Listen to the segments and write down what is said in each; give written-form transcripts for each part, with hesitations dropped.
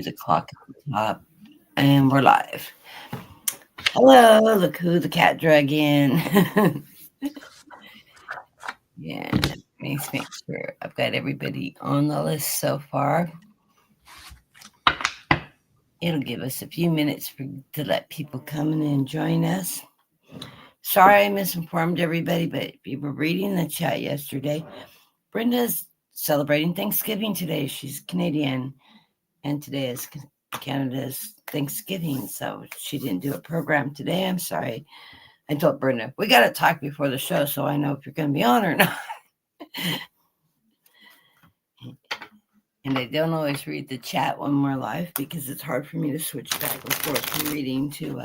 The clock at the top, and we're live. Hello, look who the cat drug in. Yeah, let me make sure I've got everybody on the list so far. It'll give us a few minutes to let people come in and join us. Sorry I misinformed everybody, but if you were reading the chat yesterday, Brenda's celebrating Thanksgiving today. She's Canadian, and today is Canada's Thanksgiving, so she didn't do a program today. I'm sorry. I told Brenda, we got to talk before the show so I know if you're going to be on or not. And I don't always read the chat when we're live because it's hard for me to switch back and forth from reading to,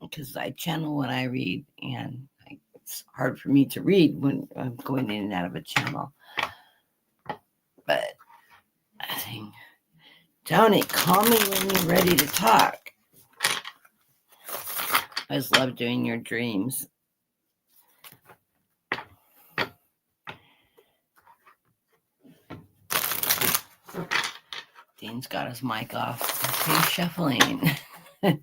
because I channel when I read, and it's hard for me to read when I'm going in and out of a channel. But I think, Tony, call me when you're ready to talk. I just love doing your dreams. Dean's got his mic off. He's shuffling. And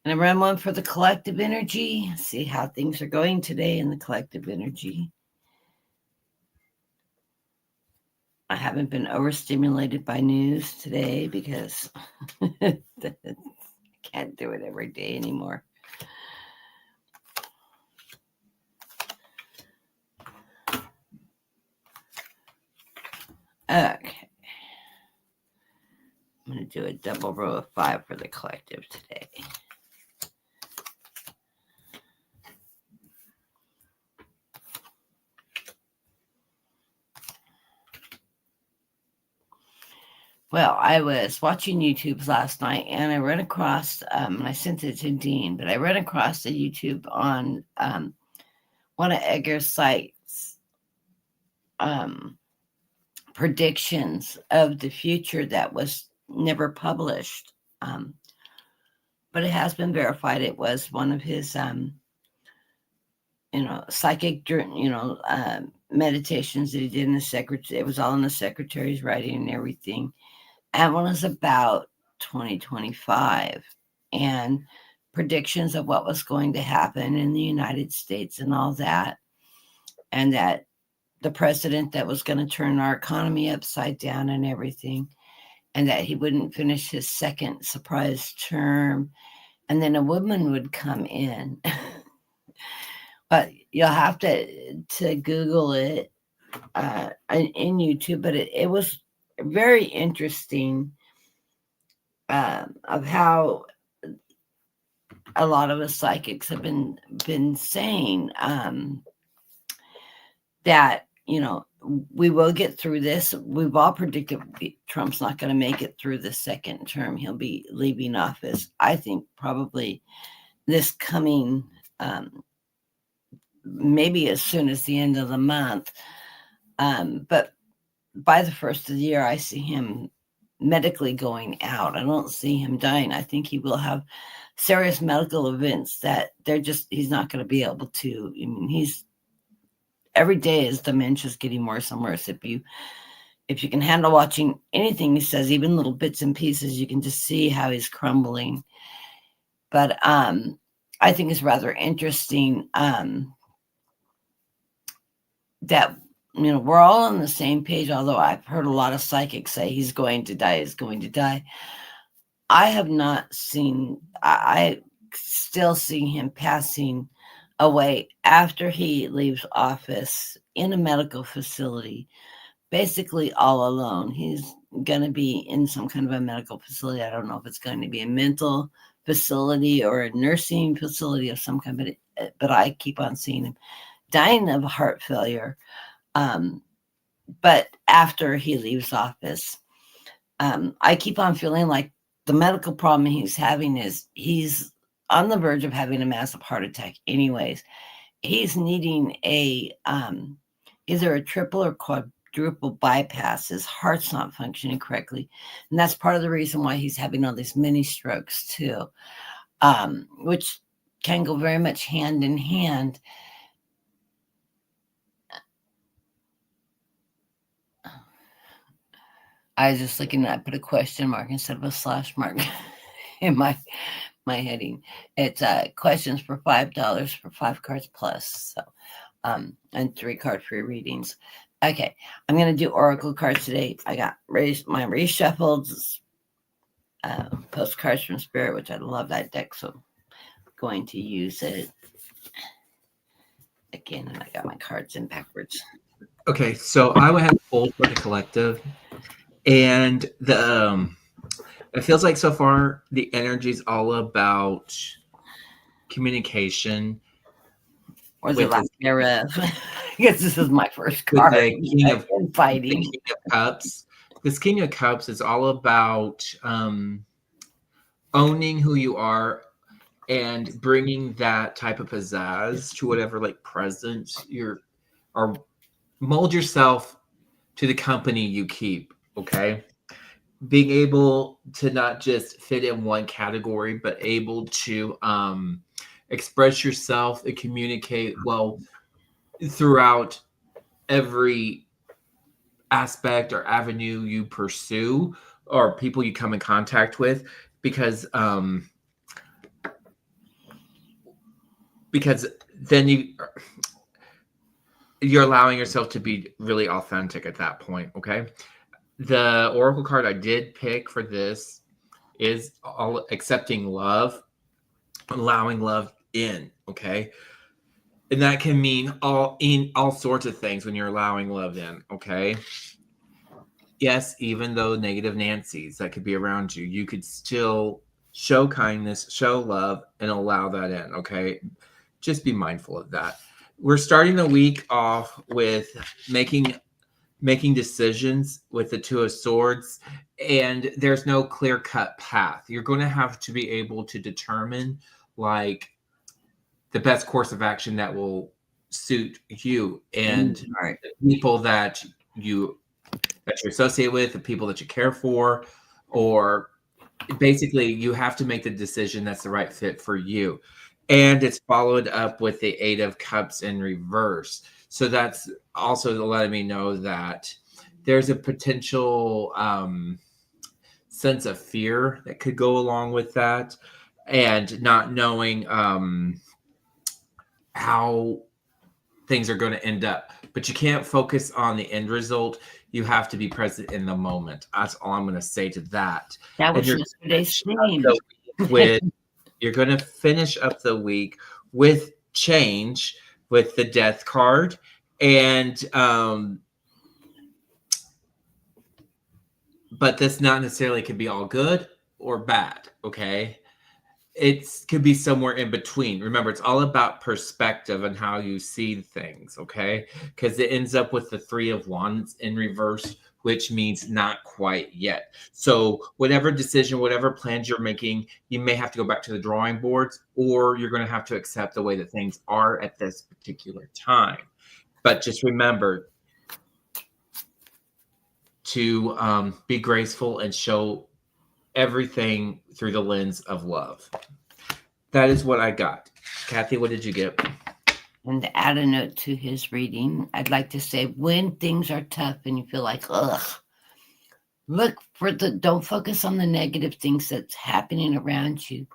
I run one for the collective energy. See how things are going today in the collective energy. I haven't been overstimulated by news today because I can't do it every day anymore. Okay. I'm going to do a double row of 5 for the collective today. Well, I was watching YouTube last night and I ran across, I sent it to Dean, but I ran across a YouTube on one of Edgar's sites, predictions of the future that was never published. But it has been verified. It was one of his, psychic, meditations that he did in the secretary. It was all in the secretary's writing and everything. And one was about 2025 and predictions of what was going to happen in the United States and all that. And that the president that was going to turn our economy upside down and everything, and that he wouldn't finish his second surprise term, and then a woman would come in. But you'll have to Google it in YouTube, but it was very interesting of how a lot of us psychics have been saying that, we will get through this. We've all predicted Trump's not going to make it through the second term. He'll be leaving office, I think, probably this coming, maybe as soon as the end of the month. But by the first of the year, I see him medically going out. I don't see him dying. I think he will have serious medical events that he's not going to be able to. I mean, every day his dementia's getting worse and worse. If you can handle watching anything he says, even little bits and pieces, you can just see how he's crumbling. But I think it's rather interesting that we're all on the same page, although I've heard a lot of psychics say he's going to die. I have not seen, I still see him passing away after he leaves office in a medical facility, basically all alone. He's going to be in some kind of a medical facility. I don't know if it's going to be a mental facility or a nursing facility of some kind, but I keep on seeing him dying of heart failure. But after he leaves office, I keep on feeling like the medical problem he's having is he's on the verge of having a massive heart attack anyways. He's needing either a triple or quadruple bypass. His heart's not functioning correctly. And that's part of the reason why he's having all these mini strokes too, which can go very much hand in hand. I was just looking at, I put a question mark instead of a slash mark in my heading. It's questions for $5 for 5 cards plus. So, and 3 card free readings. Okay, I'm gonna do oracle cards today. I got my reshuffled postcards from Spirit, which I love that deck, so I'm going to use it again. And I got my cards in backwards. Okay, so I would have pulled for the collective, and the it feels like so far the energy is all about communication. Or the lack thereof. I guess this is my first card. With the King of fighting. The King of Cups. This King of Cups is all about owning who you are and bringing that type of pizzazz to whatever like present you're, or mold yourself to the company you keep. Okay. Being able to not just fit in one category, but able to express yourself and communicate well throughout every aspect or avenue you pursue or people you come in contact with, because then you're allowing yourself to be really authentic at that point. Okay. The oracle card I did pick for this is all accepting love, allowing love in. Okay. And that can mean all sorts of things when you're allowing love in. Okay. Yes, even though negative Nancy's that could be around you, you could still show kindness, show love, and allow that in. Okay. Just be mindful of that. We're starting the week off with making decisions with the Two of Swords, and there's no clear-cut path. You're going to have to be able to determine like the best course of action that will suit you and the people that you associate with, the people that you care for, or basically you have to make the decision that's the right fit for you. And it's followed up with the Eight of Cups in reverse. So that's also letting me know that there's a potential sense of fear that could go along with that, and not knowing how things are going to end up. But you can't focus on the end result. You have to be present in the moment. That's all I'm going to say to that. That was yesterday's theme. You're going to finish up the week with change, with the Death card, and but this not necessarily could be all good or bad. Okay, it could be somewhere in between. Remember, it's all about perspective and how you see things. Okay, because it ends up with the Three of Wands in reverse, which means not quite yet. So whatever decision, whatever plans you're making, you may have to go back to the drawing boards, or you're going to have to accept the way that things are at this particular time. But just remember to be graceful and show everything through the lens of love. That is what I got. Kathy, what did you get? And to add a note to his reading, I'd like to say, when things are tough and you feel like, ugh, don't focus on the negative things that's happening around you.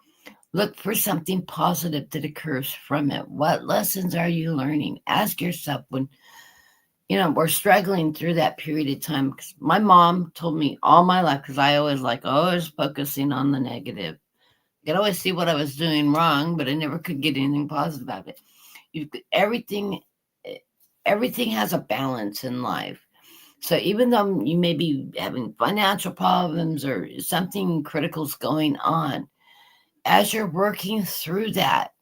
Look for something positive that occurs from it. What lessons are you learning? Ask yourself when, we're struggling through that period of time. Because my mom told me all my life, because I always focusing on the negative. I could always see what I was doing wrong, but I never could get anything positive out of it. Everything has a balance in life. So even though you may be having financial problems or something critical is going on, as you're working through that,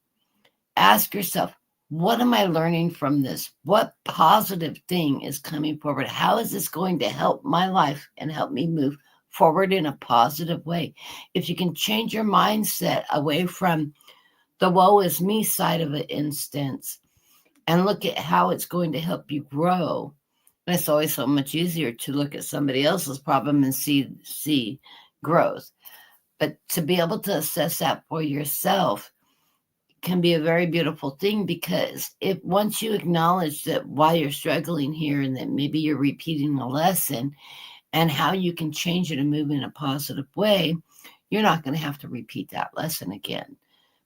ask yourself, what am I learning from this? What positive thing is coming forward? How is this going to help my life and help me move forward in a positive way? If you can change your mindset away from the woe is me side of an instance and look at how it's going to help you grow. And it's always so much easier to look at somebody else's problem and see growth. But to be able to assess that for yourself can be a very beautiful thing, because if once you acknowledge that why you're struggling here and that maybe you're repeating a lesson and how you can change it and move in a positive way, you're not going to have to repeat that lesson again,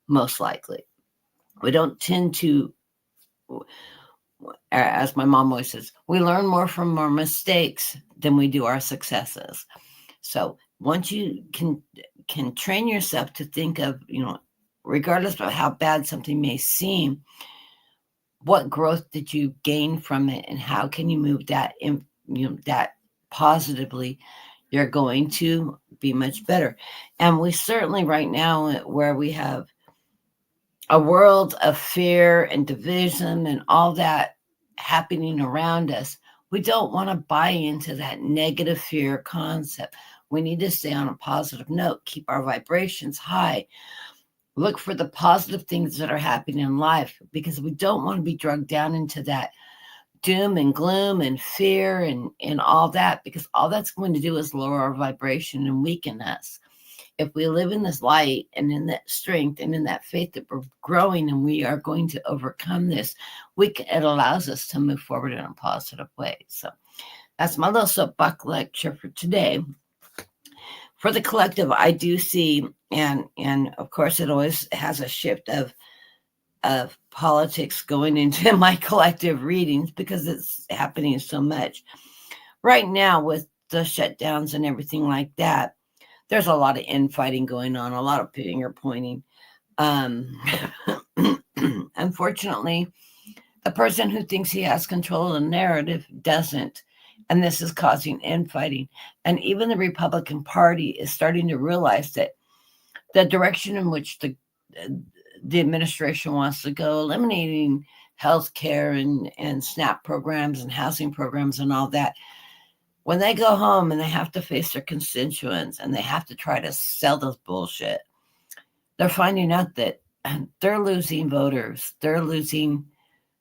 most likely. We don't tend to, as my mom always says, we learn more from our mistakes than we do our successes. So once you can train yourself to think of, regardless of how bad something may seem, what growth did you gain from it, and how can you move that in, that positively, you're going to be much better. And we certainly right now, where we have a world of fear and division and all that happening around us, we don't want to buy into that negative fear concept. We need to stay on a positive note, keep our vibrations high, look for the positive things that are happening in life, because we don't want to be drugged down into that doom and gloom and fear and all that, because all that's going to do is lower our vibration and weaken us. If we live in this light and in that strength and in that faith that we're growing and we are going to overcome this, it allows us to move forward in a positive way. So that's my little soapbox lecture for today. For the collective, I do see, and of course it always has a shift of politics going into my collective readings because it's happening so much right now with the shutdowns and everything like that. There's a lot of infighting going on, a lot of finger pointing. Unfortunately, the person who thinks he has control of the narrative doesn't. And this is causing infighting. And even the Republican Party is starting to realize that the direction in which the administration wants to go, eliminating health care and SNAP programs and housing programs and all that, when they go home and they have to face their constituents and they have to try to sell this bullshit, they're finding out that they're losing voters, they're losing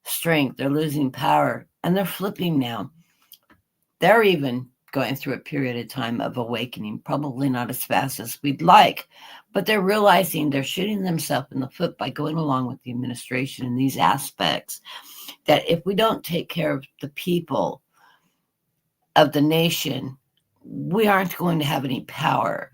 strength, they're losing power, and they're flipping now. They're even going through a period of time of awakening, probably not as fast as we'd like, but they're realizing they're shooting themselves in the foot by going along with the administration in these aspects, that if we don't take care of the people of the nation, we aren't going to have any power.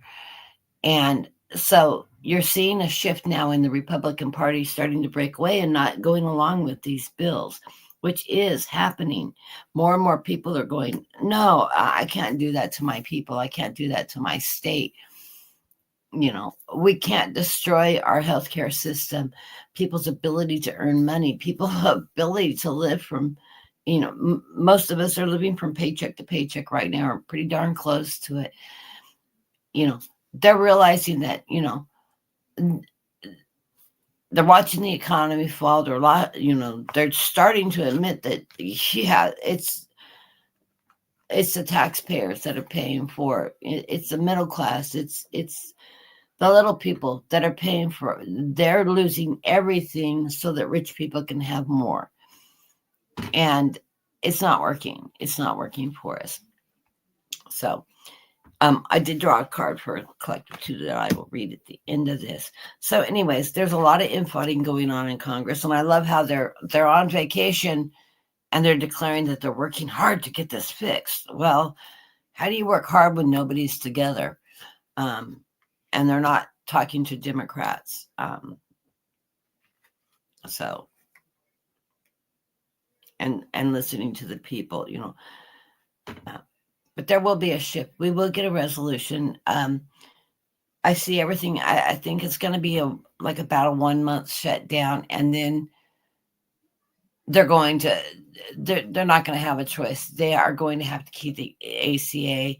And so you're seeing a shift now in the Republican Party starting to break away and not going along with these bills, which is happening. More and more people are going, no, I can't do that to my people. I can't do that to my state. We can't destroy our healthcare system, people's ability to earn money, people's ability to live from, most of us are living from paycheck to paycheck right now, or pretty darn close to it. They're realizing that, they're watching the economy fall. They're starting to admit that, it's the taxpayers that are paying for it. It's the middle class. It's the little people that are paying for it. They're losing everything so that rich people can have more. And it's not working. It's not working for us. So I did draw a card for collective two that I will read at the end of this. So anyways, there's a lot of infighting going on in Congress, and I love how they're on vacation and they're declaring that they're working hard to get this fixed. Well, how do you work hard when nobody's together? And they're not talking to Democrats. And listening to the people, but there will be a shift. We will get a resolution. I see everything. I think it's going to be about a 1 month shutdown, and then they're not going to have a choice. They are going to have to keep the ACA.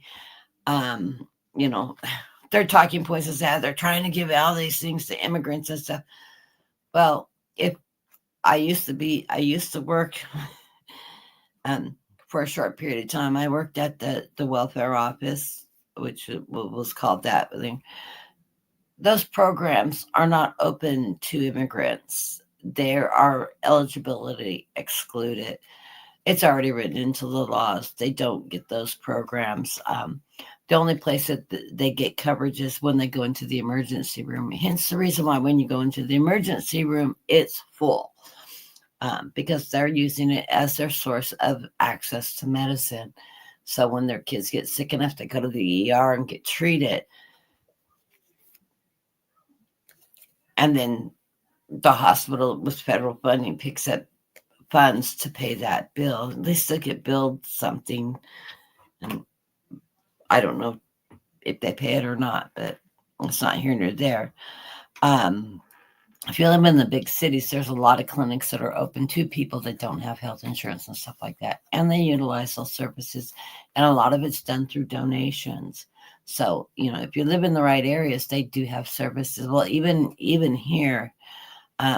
Their talking points is that they're trying to give all these things to immigrants and stuff. Well, if I used to work for a short period of time. I worked at the welfare office, which was called that. Those programs are not open to immigrants. There are eligibility excluded. It's already written into the laws. They don't get those programs. The only place that they get coverage is when they go into the emergency room. Hence the reason why when you go into the emergency room, it's full. Because they're using it as their source of access to medicine. So when their kids get sick enough to go to the ER and get treated, and then the hospital with federal funding picks up funds to pay that bill, they still get billed something. And I don't know if they pay it or not, but it's not here nor there. Um, if you live in the big cities, there's a lot of clinics that are open to people that don't have health insurance and stuff like that. And they utilize those services. And a lot of it's done through donations. So, if you live in the right areas, they do have services. Well, even here,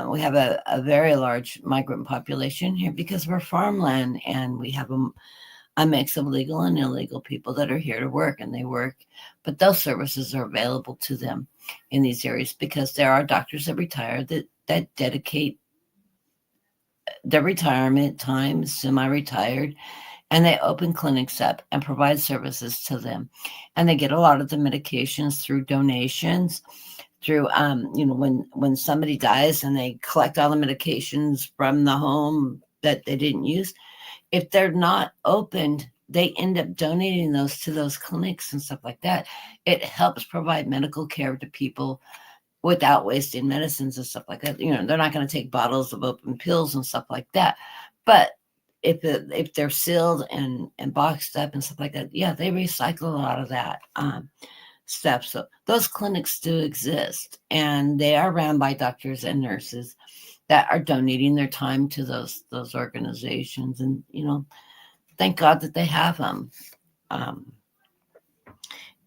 we have a very large migrant population here because we're farmland, and we have a mix of legal and illegal people that are here to work, and they work. But those services are available to them in these areas because there are doctors that retire that dedicate their retirement time, semi-retired, and they open clinics up and provide services to them. And they get a lot of the medications through donations, through when somebody dies and they collect all the medications from the home that they didn't use. If they're not opened, they end up donating those to those clinics and stuff like that. It helps provide medical care to people without wasting medicines and stuff like that. They're not going to take bottles of open pills and stuff like that. But if they're sealed and boxed up and stuff like that, yeah, they recycle a lot of that stuff. So those clinics do exist, and they are ran by doctors and nurses that are donating their time to those organizations. And thank God that they have them.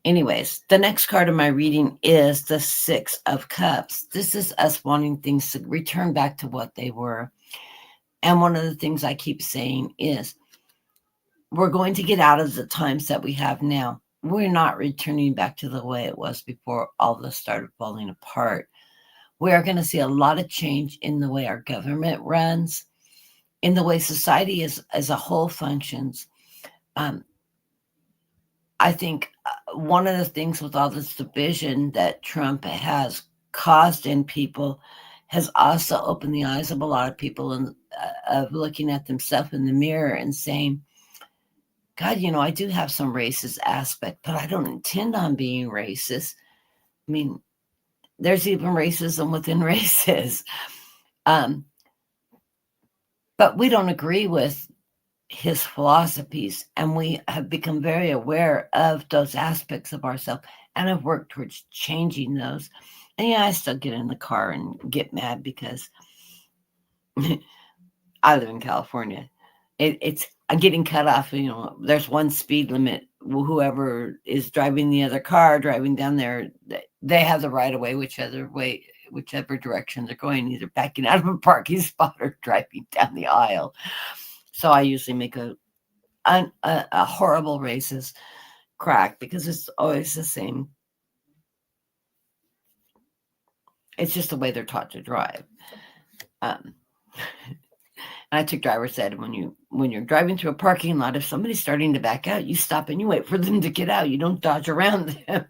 Anyways, the next card of my reading is the Six of Cups. This is us wanting things to return back to what they were. And one of the things I keep saying is we're going to get out of the times that we have now. We're not returning back to the way it was before all this started falling apart. We are going to see a lot of change in the way our government runs, in the way society as a whole functions. I think one of the things with all this division that Trump has caused in people has also opened the eyes of a lot of people of looking at themselves in the mirror and saying, God, I do have some racist aspect, but I don't intend on being racist. I mean, there's even racism within races. But we don't agree with his philosophies, and we have become very aware of those aspects of ourselves and have worked towards changing those. And yeah, I still get in the car and get mad because I live in California. I'm getting cut off. There's one speed limit. Whoever is driving the other car, driving down there, they have the right of way, whichever direction they're going, either backing out of a parking spot or driving down the aisle. So I usually make a horrible racist crack because it's always the same. It's just the way they're taught to drive. I took driver's ed. When you're driving through a parking lot, if somebody's starting to back out, you stop and you wait for them to get out. You don't dodge around them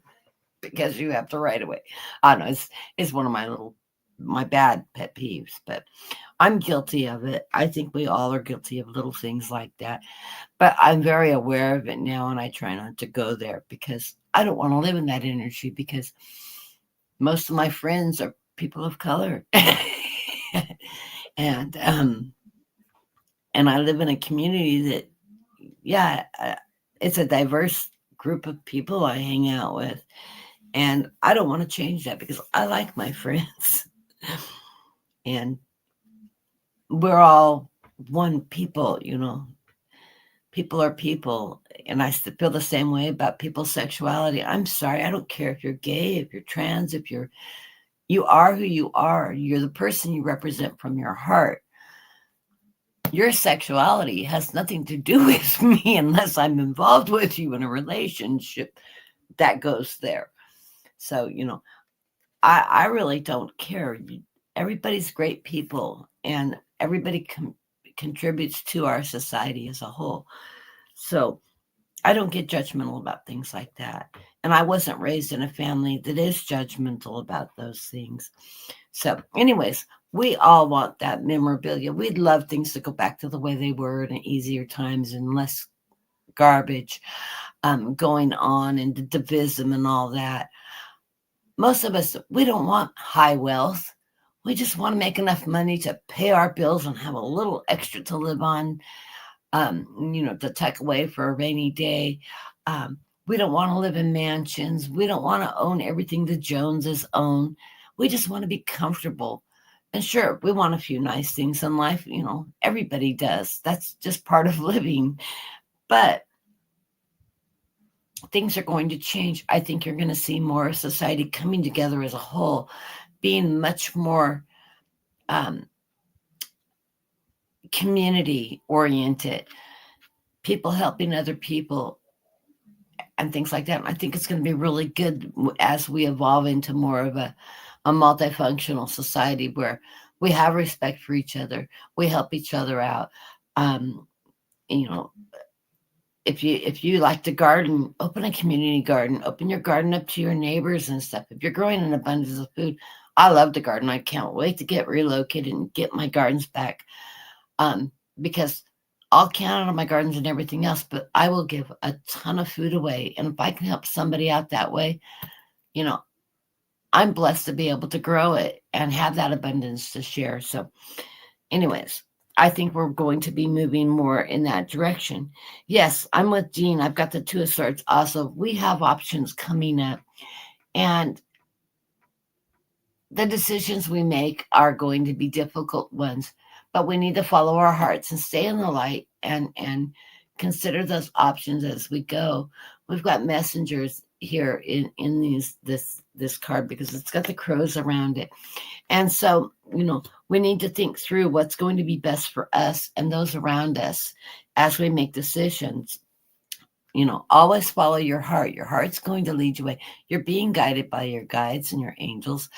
because you have the right of way. I don't know. It's one of my bad pet peeves, but I'm guilty of it. I think we all are guilty of little things like that. But I'm very aware of it now, and I try not to go there because I don't want to live in that energy, because most of my friends are people of color. And I live in a community that, yeah, it's a diverse group of people I hang out with. And I don't want to change that because I like my friends. And we're all one people, People are people. And I feel the same way about people's sexuality. I'm sorry. I don't care if you're gay, if you're trans, you are who you are. You're the person you represent from your heart. Your sexuality has nothing to do with me unless I'm involved with you in a relationship that goes there. So, I really don't care. Everybody's great people, and everybody contributes to our society as a whole. So I don't get judgmental about things like that. And I wasn't raised in a family that is judgmental about those things. So anyways, we all want that memorabilia. We'd love things to go back to the way they were in easier times and less garbage going on and the divism and all that. Most of us, we don't want high wealth. We just want to make enough money to pay our bills and have a little extra to live on, to tuck away for a rainy day. We don't want to live in mansions. We don't want to own everything the Joneses own. We just want to be comfortable. And sure, we want a few nice things in life. Everybody does. That's just part of living. But things are going to change. I think you're going to see more of society coming together as a whole, being much more community oriented, people helping other people and things like that. I think it's going to be really good as we evolve into more of a multifunctional society where we have respect for each other. We help each other out. You know, if you like to garden, open a community garden, open your garden up to your neighbors and stuff. If you're growing an abundance of food, I love to garden. I can't wait to get relocated and get my gardens back. Because I'll count on my gardens and everything else, but I will give a ton of food away. And if I can help somebody out that way, I'm blessed to be able to grow it and have that abundance to share. So anyways, I think we're going to be moving more in that direction. Yes, I'm with Jean. I've got the Two of Swords. Also, we have options coming up, and the decisions we make are going to be difficult ones, but we need to follow our hearts and stay in the light and consider those options as we go. We've got messengers here in this card because it's got the crows around it. And so, we need to think through what's going to be best for us and those around us as we make decisions. Always follow your heart. Your heart's going to lead you away. You're being guided by your guides and your angels,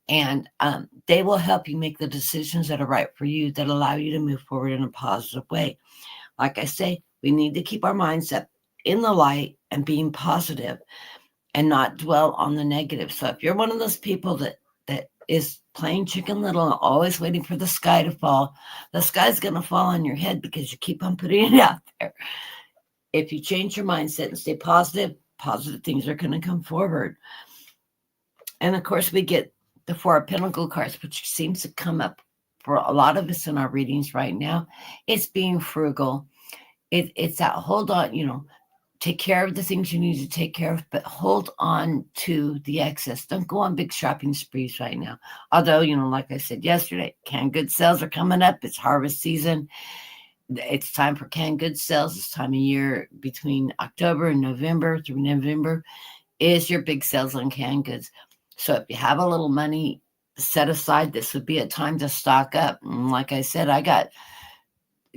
and they will help you make the decisions that are right for you, that allow you to move forward in a positive way. Like I say, we need to keep our mindset in the light and being positive and not dwell on the negative. So if you're one of those people that is playing Chicken Little and always waiting for the sky to fall, the sky's going to fall on your head because you keep on putting it out there. If you change your mindset and stay positive things are going to come forward. And of course, we get the Four of Pentacle cards, which seems to come up for a lot of us in our readings right now. It's being frugal. It's that hold on, take care of the things you need to take care of, but hold on to the excess. Don't go on big shopping sprees right now. Although, like I said yesterday, canned goods sales are coming up. It's harvest season. It's time for canned goods sales. This time of year between October and November through November is your big sales on canned goods. So if you have a little money set aside, this would be a time to stock up. And like I said, I got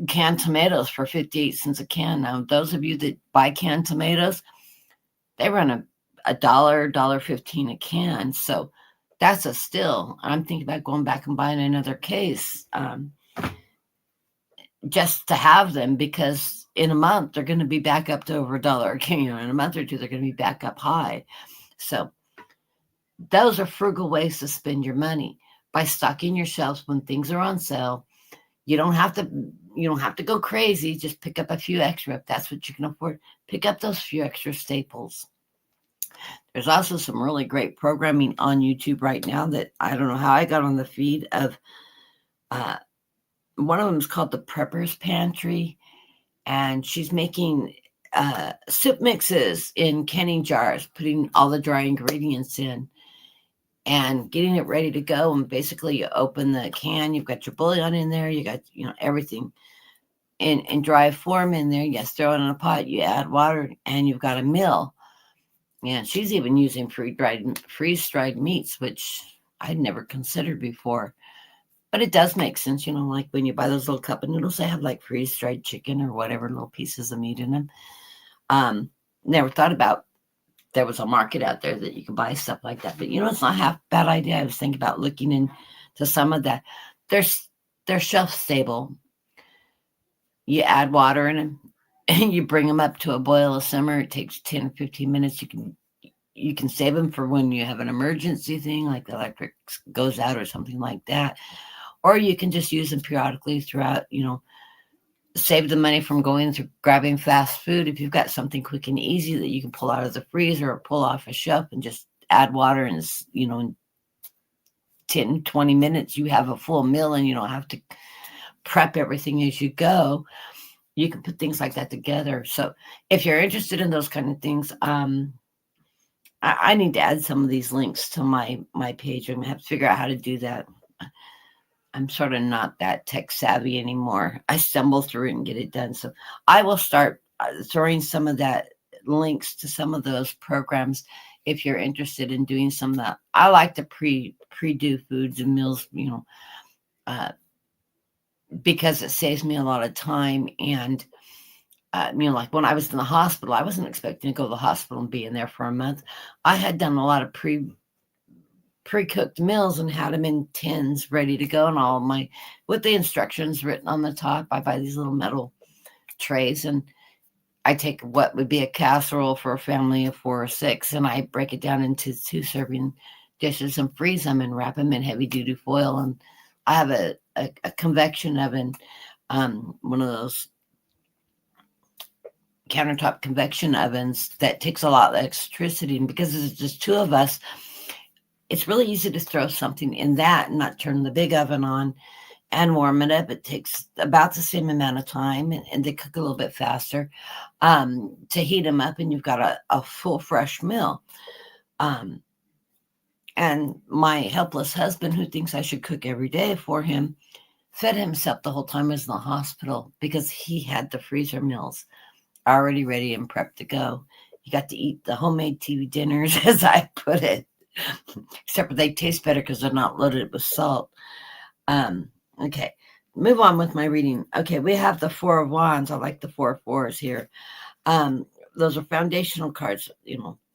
canned tomatoes for 58 cents a can. Now, those of you that buy canned tomatoes, they run a $1.15 a can. So that's a steal. I'm thinking about going back and buying another case just to have them, because in a month they're going to be back up to over $1 a can. In a month or two, they're going to be back up high. So those are frugal ways to spend your money, by stocking your shelves when things are on sale. You don't have to go crazy. Just pick up a few extra if that's what you can afford. Pick up those few extra staples. There's also some really great programming on YouTube right now that I don't know how I got on the feed of. One of them is called the Prepper's Pantry, and she's making soup mixes in canning jars, putting all the dry ingredients in and getting it ready to go. And basically you open the can, you've got your bouillon in there, you got everything in dry form in there. Yes, throw it in a pot, you add water, and you've got a meal. And she's even using freeze-dried meats, which I'd never considered before. But it does make sense, like when you buy those little cup of noodles, they have like freeze-dried chicken or whatever, little pieces of meat in them. Never thought about there was a market out there that you could buy stuff like that. But it's not half a bad idea. I was thinking about looking into some of that. They're shelf stable. You add water in them and you bring them up to a boil, a simmer. It takes 10 or 15 minutes. You can save them for when you have an emergency thing, like the electric goes out or something like that. Or you can just use them periodically throughout, save the money from going to grabbing fast food. If you've got something quick and easy that you can pull out of the freezer or pull off a shelf and just add water and, in 10, 20 minutes, you have a full meal and you don't have to prep everything as you go. You can put things like that together. So if you're interested in those kind of things, I need to add some of these links to my page. I'm gonna have to figure out how to do that. I'm sort of not that tech savvy anymore. I stumble through it and get it done. So I will start throwing some of that links to some of those programs if you're interested in doing some of that. I like to pre-do foods and meals, uh, because it saves me a lot of time. And like when I was in the hospital, I wasn't expecting to go to the hospital and be in there for a month. I had done a lot of pre-cooked meals and had them in tins ready to go, and all my with the instructions written on the top. I buy these little metal trays, and I take what would be a casserole for a family of 4 or 6, and I break it down into 2 serving dishes and freeze them and wrap them in heavy duty foil. And I have a convection oven, one of those countertop convection ovens that takes a lot of electricity, and because there's just 2 of us, it's really easy to throw something in that and not turn the big oven on and warm it up. It takes about the same amount of time, and they cook a little bit faster, to heat them up, and you've got a full fresh meal. And my helpless husband, who thinks I should cook every day for him, fed himself the whole time he was in the hospital because he had the freezer meals already ready and prepped to go. He got to eat the homemade TV dinners, as I put it, except for they taste better because they're not loaded with salt. Okay, move on with my reading. Okay, we have the 4 of Wands. I like the 4 of Fours here. Those are foundational cards,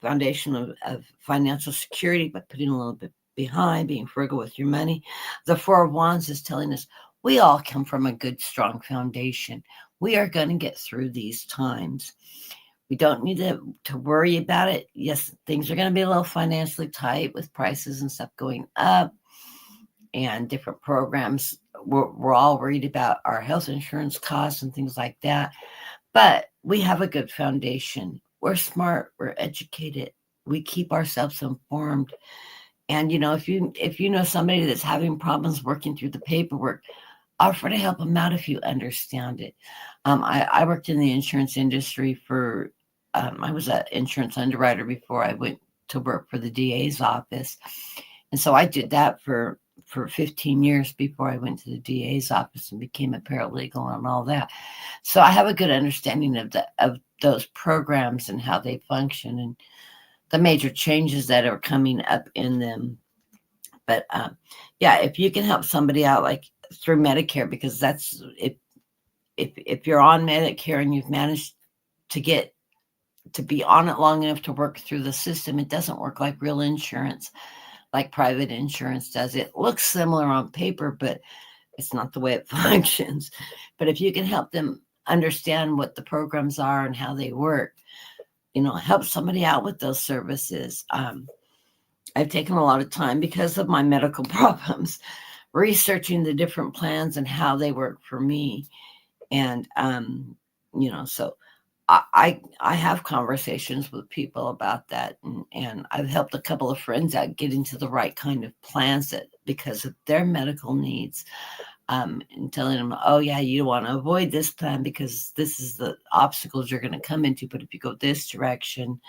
foundation of financial security, but putting a little bit behind, being frugal with your money. The 4 of Wands is telling us we all come from a good, strong foundation. We are going to get through these times. We don't need to worry about it. Yes, things are going to be a little financially tight with prices and stuff going up and different programs. We're all worried about our health insurance costs and things like that. But we have a good foundation. We're smart. We're educated. We keep ourselves informed. And, if you know somebody that's having problems working through the paperwork, offer to help them out if you understand it. I worked in the insurance industry for, I was an insurance underwriter before I went to work for the DA's office. And so I did that for 15 years before I went to the DA's office and became a paralegal and all that. So I have a good understanding of those programs and how they function and the major changes that are coming up in them. But if you can help somebody out, like through Medicare, because that's if you're on Medicare and you've managed to get to be on it long enough to work through the system, it doesn't work like real insurance, like private insurance does. It looks similar on paper, but it's not the way it functions. But if you can help them understand what the programs are and how they work, help somebody out with those services. I've taken a lot of time because of my medical problems, researching the different plans and how they work for me. And, so I have conversations with people about that. And I've helped a couple of friends out get into the right kind of plans because of their medical needs. And telling them, oh yeah, you want to avoid this plan because this is the obstacles you're going to come into. But if you go this direction,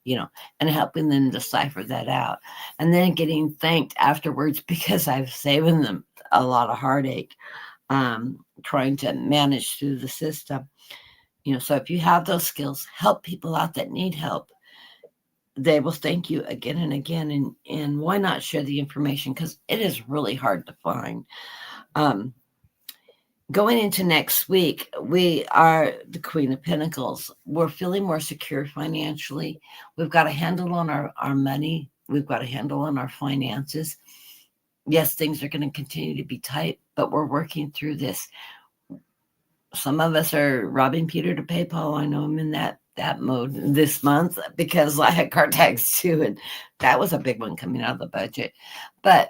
and helping them decipher that out, and then getting thanked afterwards because I've saved them a lot of heartache, trying to manage through the system. So if you have those skills, help people out that need help. They will thank you again and again. And why not share the information? Because it is really hard to find. Going into next week, we are the Queen of Pentacles. We're feeling more secure financially. We've got a handle on our money. We've got a handle on our finances. Yes, things are going to continue to be tight, but we're working through this. Some of us are robbing Peter to pay Paul. I know I'm in that mode this month because I had car tags too, and that was a big one coming out of the budget. But,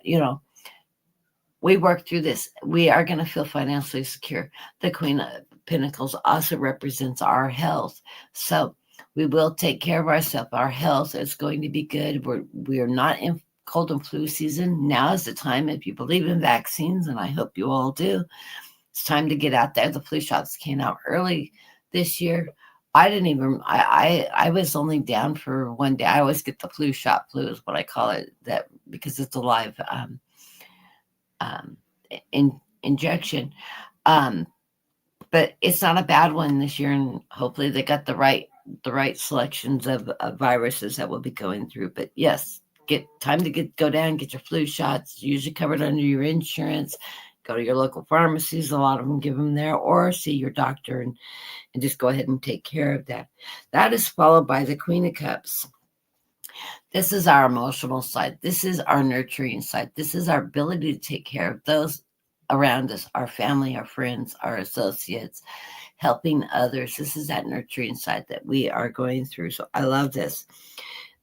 we work through this. We are going to feel financially secure. The Queen of Pentacles also represents our health. So we will take care of ourselves. Our health is going to be good. We are not in cold and flu season. Now is the time, if you believe in vaccines, and I hope you all do, it's time to get out there. The flu shots came out early this year. I didn't even, I was only down for one day. I always get the flu shot. Flu is what I call it, that because it's a live um, injection. Um, but it's not a bad one this year, and hopefully they got the right selections of viruses that will be going through. But yes, get time to go down and get your flu shots, usually covered under your insurance. Go to your local pharmacies, a lot of them give them there, or see your doctor and just go ahead and take care of that. That is followed by the Queen of Cups. This is our emotional side. This is our nurturing side. This is our ability to take care of those around us, our family, our friends, our associates, helping others. This is that nurturing side that we are going through. So I love this.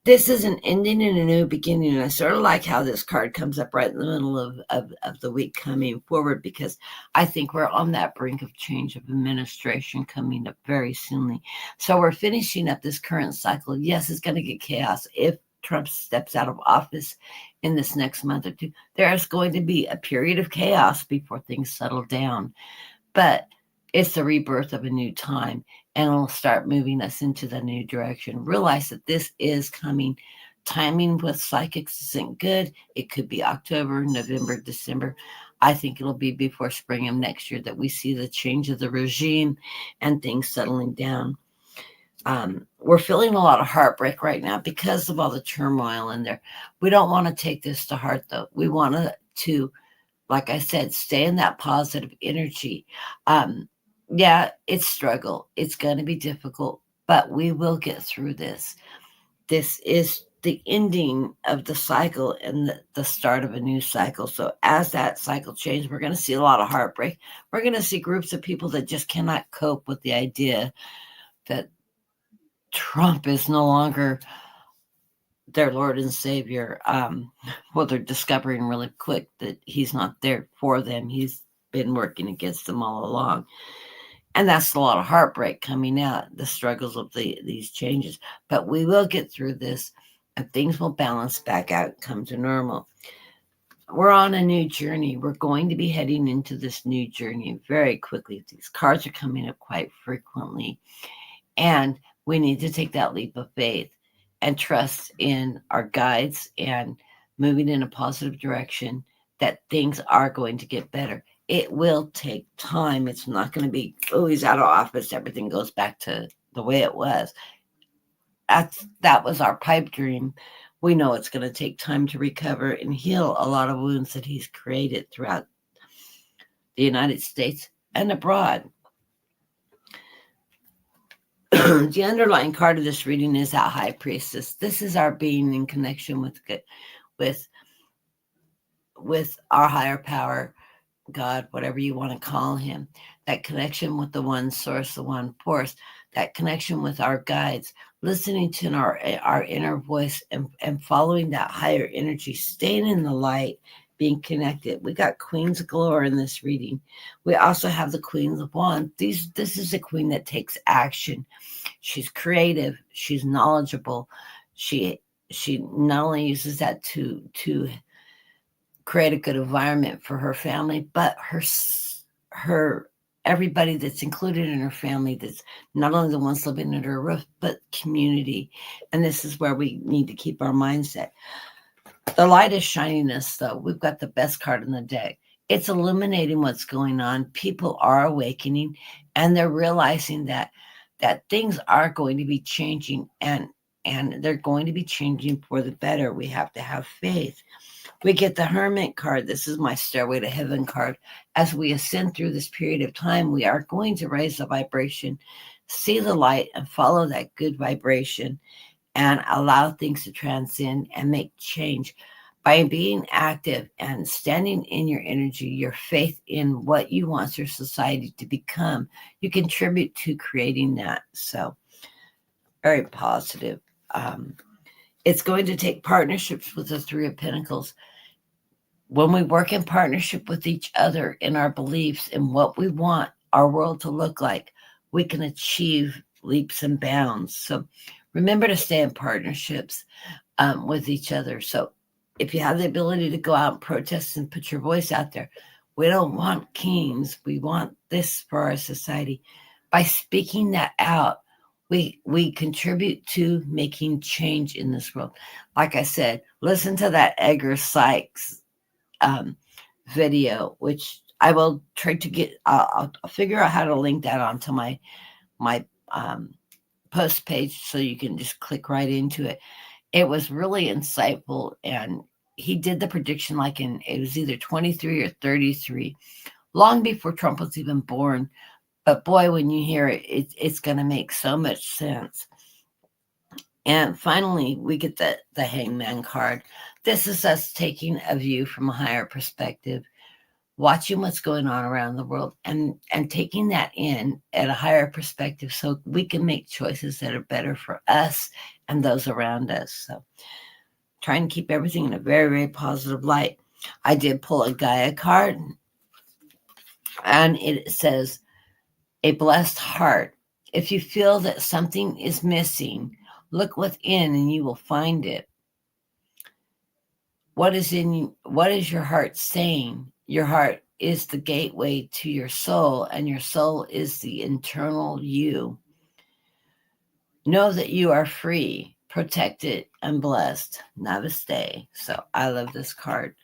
This is an ending and a new beginning. And I sort of like how this card comes up right in the middle of the week coming forward, because I think we're on that brink of change of administration coming up very soonly. So we're finishing up this current cycle. Yes, it's going to get chaos if Trump steps out of office in this next month or two. There is going to be a period of chaos before things settle down. But it's the rebirth of a new time, and it'll start moving us into the new direction. Realize that this is coming. Timing with psychics isn't good. It could be October, November, December. I think it'll be before spring of next year that we see the change of the regime and things settling down. We're feeling a lot of heartbreak right now because of all the turmoil in there. We don't want to take this to heart, though. We want to, like I said, stay in that positive energy. Yeah, it's struggle. It's going to be difficult, but we will get through this. This is the ending of the cycle and the start of a new cycle. So as that cycle changes, we're going to see a lot of heartbreak. We're going to see groups of people that just cannot cope with the idea that Trump is no longer their Lord and Savior. Well, they're discovering really quick that he's not there for them. He's been working against them all along. And that's a lot of heartbreak coming out, the struggles of these changes. But we will get through this, and things will balance back out and come to normal. We're on a new journey. We're going to be heading into this new journey very quickly. These cards are coming up quite frequently. And we need to take that leap of faith and trust in our guides and moving in a positive direction, that things are going to get better. It will take time. It's not going to be, oh, he's out of office, everything goes back to the way it was. That was our pipe dream. We know it's going to take time to recover and heal a lot of wounds that he's created throughout the United States and abroad. The underlying card of this reading is that High Priestess. This is our being in connection with our higher power, God, whatever you want to call him. That connection with the one source, the one force. That connection with our guides. Listening to our inner voice and following that higher energy. Staying in the light. Being connected. We got Queens galore in this reading. We also have the Queens of Wands. This is a queen that takes action. She's creative. She's knowledgeable. She not only uses that to create a good environment for her family, but her everybody that's included in her family, that's not only the ones living under her roof, but community. And this is where we need to keep our mindset. The light is shining us, though. We've got the best card in the deck. It's illuminating what's going on. People are awakening, and they're realizing that things are going to be changing, and they're going to be changing for the better. We have to have faith. We get the Hermit card. This is my Stairway to Heaven card. As we ascend through this period of time, we are going to raise the vibration, see the light, and follow that good vibration, and allow things to transcend and make change. By being active and standing in your energy, your faith in what you want your society to become, you contribute to creating that. So, very positive. It's going to take partnerships with the Three of Pentacles. When we work in partnership with each other in our beliefs and what we want our world to look like, we can achieve leaps and bounds. So remember to stay in partnerships with each other. So if you have the ability to go out and protest and put your voice out there, we don't want kings. We want this for our society. By speaking that out, we contribute to making change in this world. Like I said, listen to that Edgar Sykes um, video, which I will try to get. I'll figure out how to link that onto my post page so you can just click right into it. It was really insightful, and he did the prediction like in it was either 23 or 33, long before Trump was even born. But boy, when you hear it, it's going to make so much sense. And finally, we get the hangman card. This is us taking a view from a higher perspective, watching what's going on around the world, and taking that in at a higher perspective so we can make choices that are better for us and those around us. So trying to keep everything in a very, very positive light. I did pull a Gaia card, and it says, a blessed heart. If you feel that something is missing, look within and you will find it. What is your heart saying? Your heart is the gateway to your soul, and your soul is the internal you. Know that you are free, protected, and blessed. Namaste. So I love this card.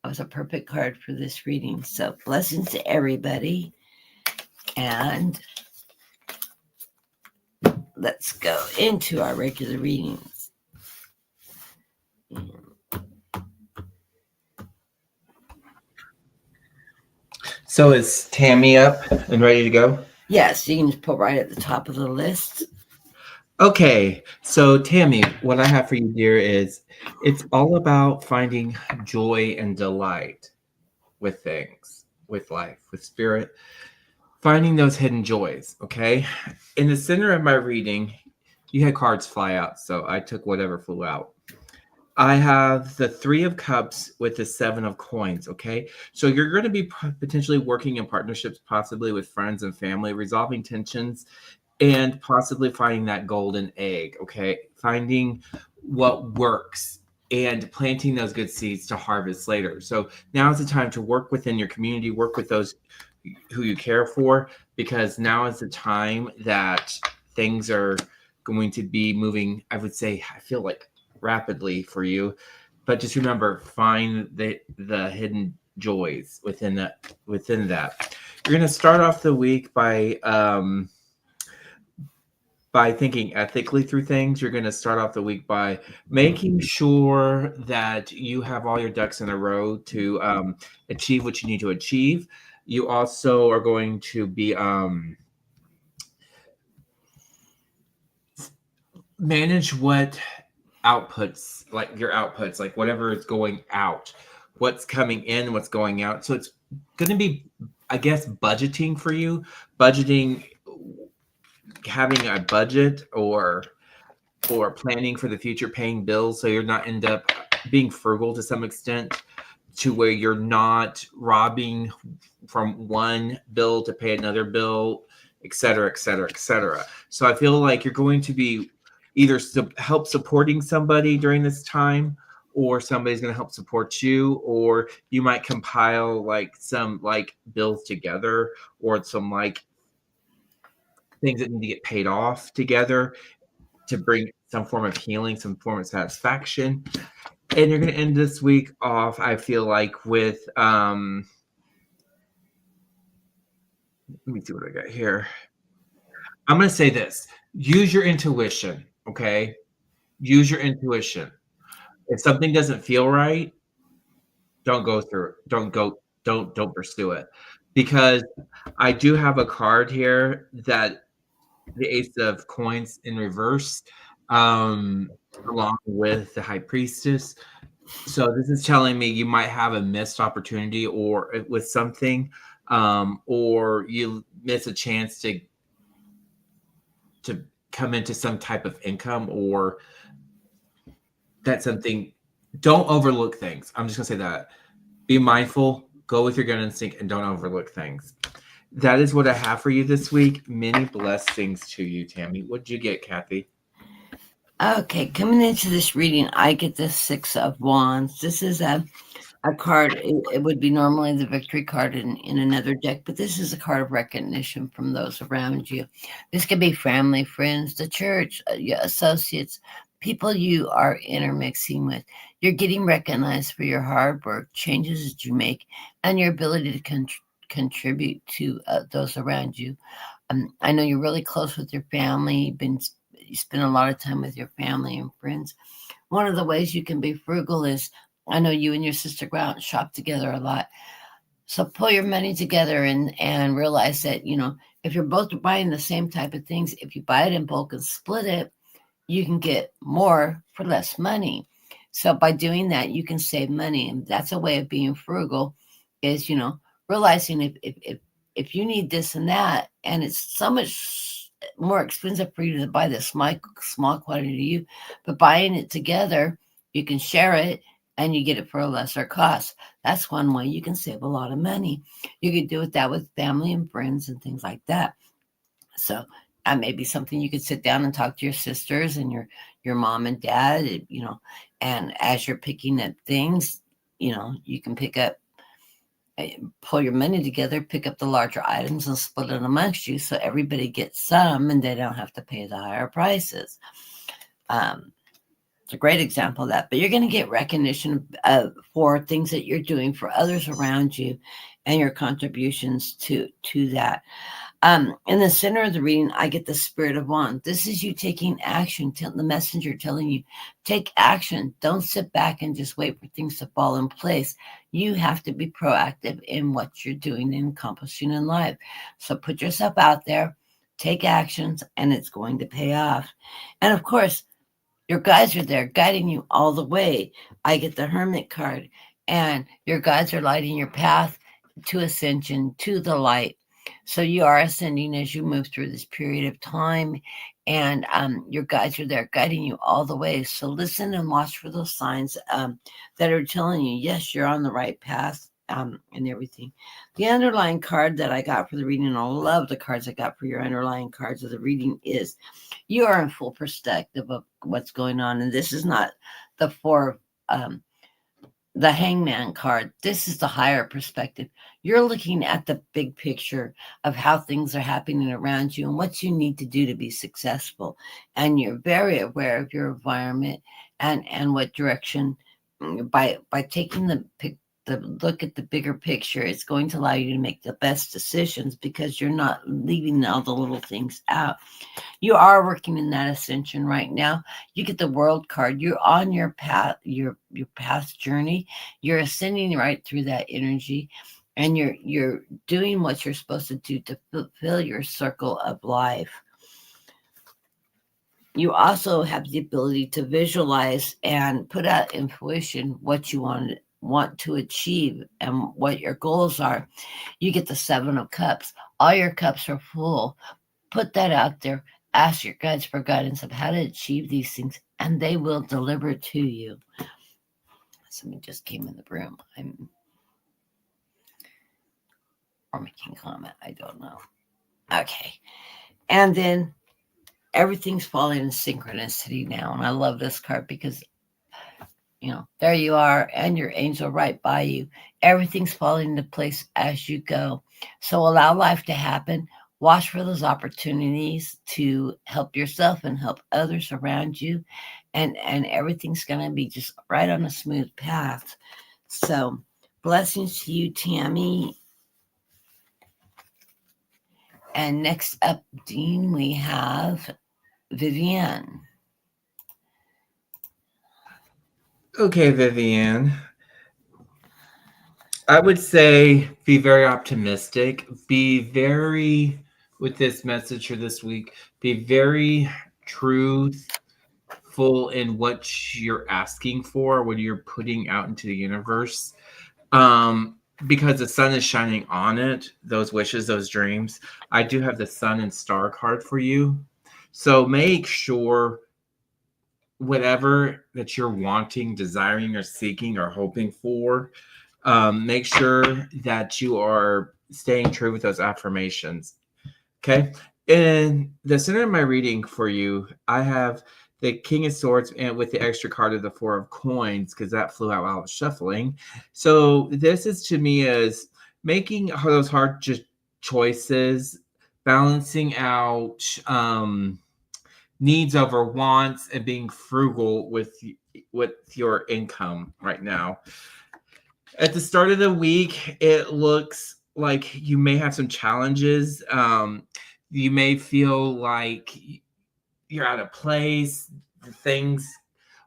It was a perfect card for this reading. So blessings to everybody. And let's go into our regular readings. So is Tammy up and ready to go? Yes, you can just put right at the top of the list. Okay, so Tammy, what I have for you, dear, is it's all about finding joy and delight with things, with life, with spirit, finding those hidden joys. Okay, in the center of my reading, you had cards fly out, so I took whatever flew out. I have the Three of Cups with the Seven of Coins. Okay, so you're going to be potentially working in partnerships, possibly with friends and family, resolving tensions, and possibly finding that golden egg. Okay, finding what works and planting those good seeds to harvest later. So now is the time to work within your community, work with those who you care for, because now is the time that things are going to be moving, I would say, I feel like rapidly for you. But just remember, find the hidden joys within that. You're going to start off the week by thinking ethically through things. You're going to start off the week by making sure that you have all your ducks in a row to achieve what you need to achieve. You also are going to be manage what outputs, like your outputs, like whatever is going out, what's coming in, what's going out. So it's going to be, I guess, budgeting for you, budgeting, having a budget or planning for the future, paying bills, so you're not end up being frugal to some extent, to where you're not robbing from one bill to pay another bill, et cetera, et cetera, et cetera. So I feel like you're going to be either help supporting somebody during this time, or somebody's going to help support you, or you might compile like some like bills together, or some like things that need to get paid off together to bring some form of healing, some form of satisfaction. And you're going to end this week off, I feel like, with let me see what I got here. I'm going to say this: use your intuition. Okay, use your intuition. If something doesn't feel right, don't go through it. Don't pursue it, because I do have a card here, that the Ace of Coins in reverse, along with the High Priestess. So this is telling me you might have a missed opportunity, or with something, or you miss a chance to come into some type of income, or that's something. Don't overlook things. I'm just gonna say that. Be mindful, go with your gut instinct, and don't overlook things. That is what I have for you this week. Many blessings to you, Tammy. What'd you get, Kathy? Okay, coming into this reading, I get the Six of Wands. This is a card. It would be normally the victory card in another deck, but this is a card of recognition from those around you. This could be family, friends, the church, your associates, people you are intermixing with. You're getting recognized for your hard work, changes that you make, and your ability to contribute to those around you. I know you're really close with your family. You spend a lot of time with your family and friends. One of the ways you can be frugal is, I know you and your sister go out and shop together a lot. So pull your money together and realize that, if you're both buying the same type of things, if you buy it in bulk and split it, you can get more for less money. So by doing that, you can save money, and that's a way of being frugal. Is realizing if you need this and that, and it's so much more expensive for you to buy this small quantity to you, but buying it together, you can share it and you get it for a lesser cost. That's one way you can save a lot of money. You could do it that with family and friends and things like that. So that may be something you could sit down and talk to your sisters and your mom and dad, and as you're picking up things, you can pull your money together, pick up the larger items and split it amongst you so everybody gets some and they don't have to pay the higher prices. It's a great example of that, but you're going to get recognition for things that you're doing for others around you and your contributions to that. In the center of the reading, I get the Spirit of Wands. This is you taking action, the messenger telling you, take action. Don't sit back and just wait for things to fall in place. You have to be proactive in what you're doing and accomplishing in life. So put yourself out there, take actions, and it's going to pay off. And of course, your guides are there guiding you all the way. I get the Hermit card, and your guides are lighting your path to ascension, to the light. So you are ascending as you move through this period of time, and your guides are there guiding you all the way. So listen and watch for those signs that are telling you, yes, you're on the right path. And everything. The underlying card that I got for the reading, and I love the cards I got for your underlying cards of the reading, is you are in full perspective of what's going on. And this is not the the hangman card. This is the higher perspective. You're looking at the big picture of how things are happening around you and what you need to do to be successful. And you're very aware of your environment and what direction, by taking the look at the bigger picture, it's going to allow you to make the best decisions because you're not leaving all the little things out. You are working in that ascension right now. You get the World card. You're on your path, your past journey. You're ascending right through that energy, and you're doing what you're supposed to do to fulfill your circle of life. You also have the ability to visualize and put out intuition what you want to achieve and what your goals are. You get the Seven of Cups. All your cups are full. Put that out there. Ask your guides for guidance of how to achieve these things, and they will deliver to you. Somebody just came in the room. Or making a comment. I don't know. Okay. And then everything's falling in synchronicity now. And I love this card because, there you are and your angel right by you. Everything's falling into place as you go. So allow life to happen. Watch for those opportunities to help yourself and help others around you. And everything's going to be just right on a smooth path. So blessings to you, Tammy. And next up, Dean, we have Vivienne. Okay, Vivian. I would say be very optimistic. Be very, with this message for this week, be very truthful in what you're asking for, what you're putting out into the universe. Because the sun is shining on it, those wishes, those dreams. I do have the sun and star card for you. So make sure whatever that you're wanting, desiring, or seeking, or hoping for, make sure that you are staying true with those affirmations. Okay. In the center of my reading for you, I have the King of Swords and with the extra card of the Four of Coins, because that flew out while I was shuffling. So this is to me as making those hard choices, balancing out needs over wants, and being frugal with your income right now. At the start of the week, it looks like you may have some challenges. You may feel like you're out of place. Things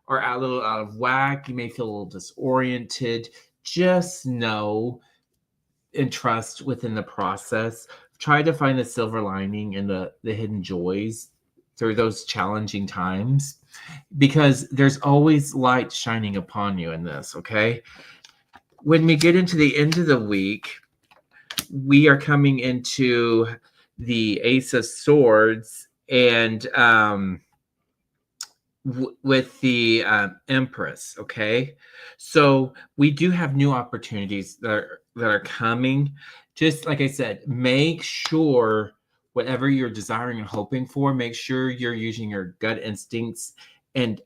are a little out of whack. You may feel a little disoriented. Just know and trust within the process. Try to find the silver lining and the hidden joys through those challenging times, because there's always light shining upon you in this, okay? When we get into the end of the week, we are coming into the Ace of Swords and with the Empress. Okay, so we do have new opportunities that are coming. Just like I said, make sure whatever you're desiring and hoping for, make sure you're using your gut instincts, and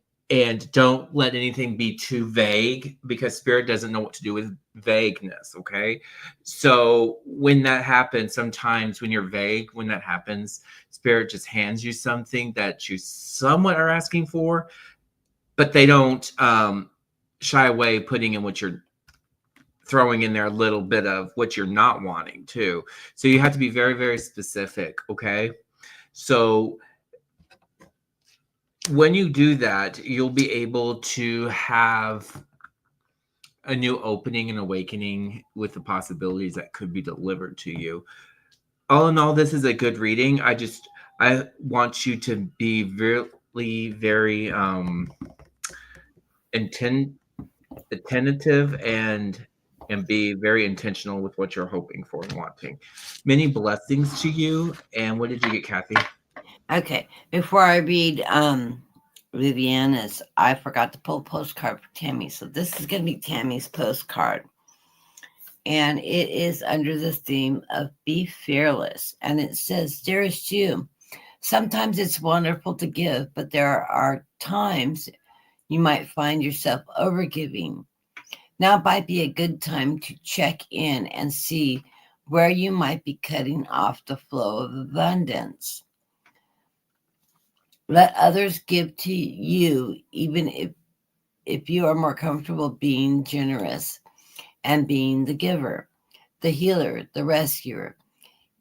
don't let anything be too vague, because spirit doesn't know what to do with vagueness. Okay, so when that happens, sometimes when you're vague, when that happens, spirit just hands you something that you somewhat are asking for, but they don't shy away putting in what you're throwing in there, a little bit of what you're not wanting too. So you have to be very, very specific. Okay, so when you do that, you'll be able to have a new opening and awakening with the possibilities that could be delivered to you. All in all, this is a good reading. I want you to be really very attentive and be very intentional with what you're hoping for and wanting. Many blessings to you. And what did you get, Kathy? Okay, before I read Viviana's, I forgot to pull a postcard for Tammy. So this is going to be Tammy's postcard. And it is under the theme of Be Fearless. And it says, Dearest you, sometimes it's wonderful to give, but there are times you might find yourself overgiving. Now might be a good time to check in and see where you might be cutting off the flow of abundance. Let others give to you, even if you are more comfortable being generous and being the giver, the healer, the rescuer.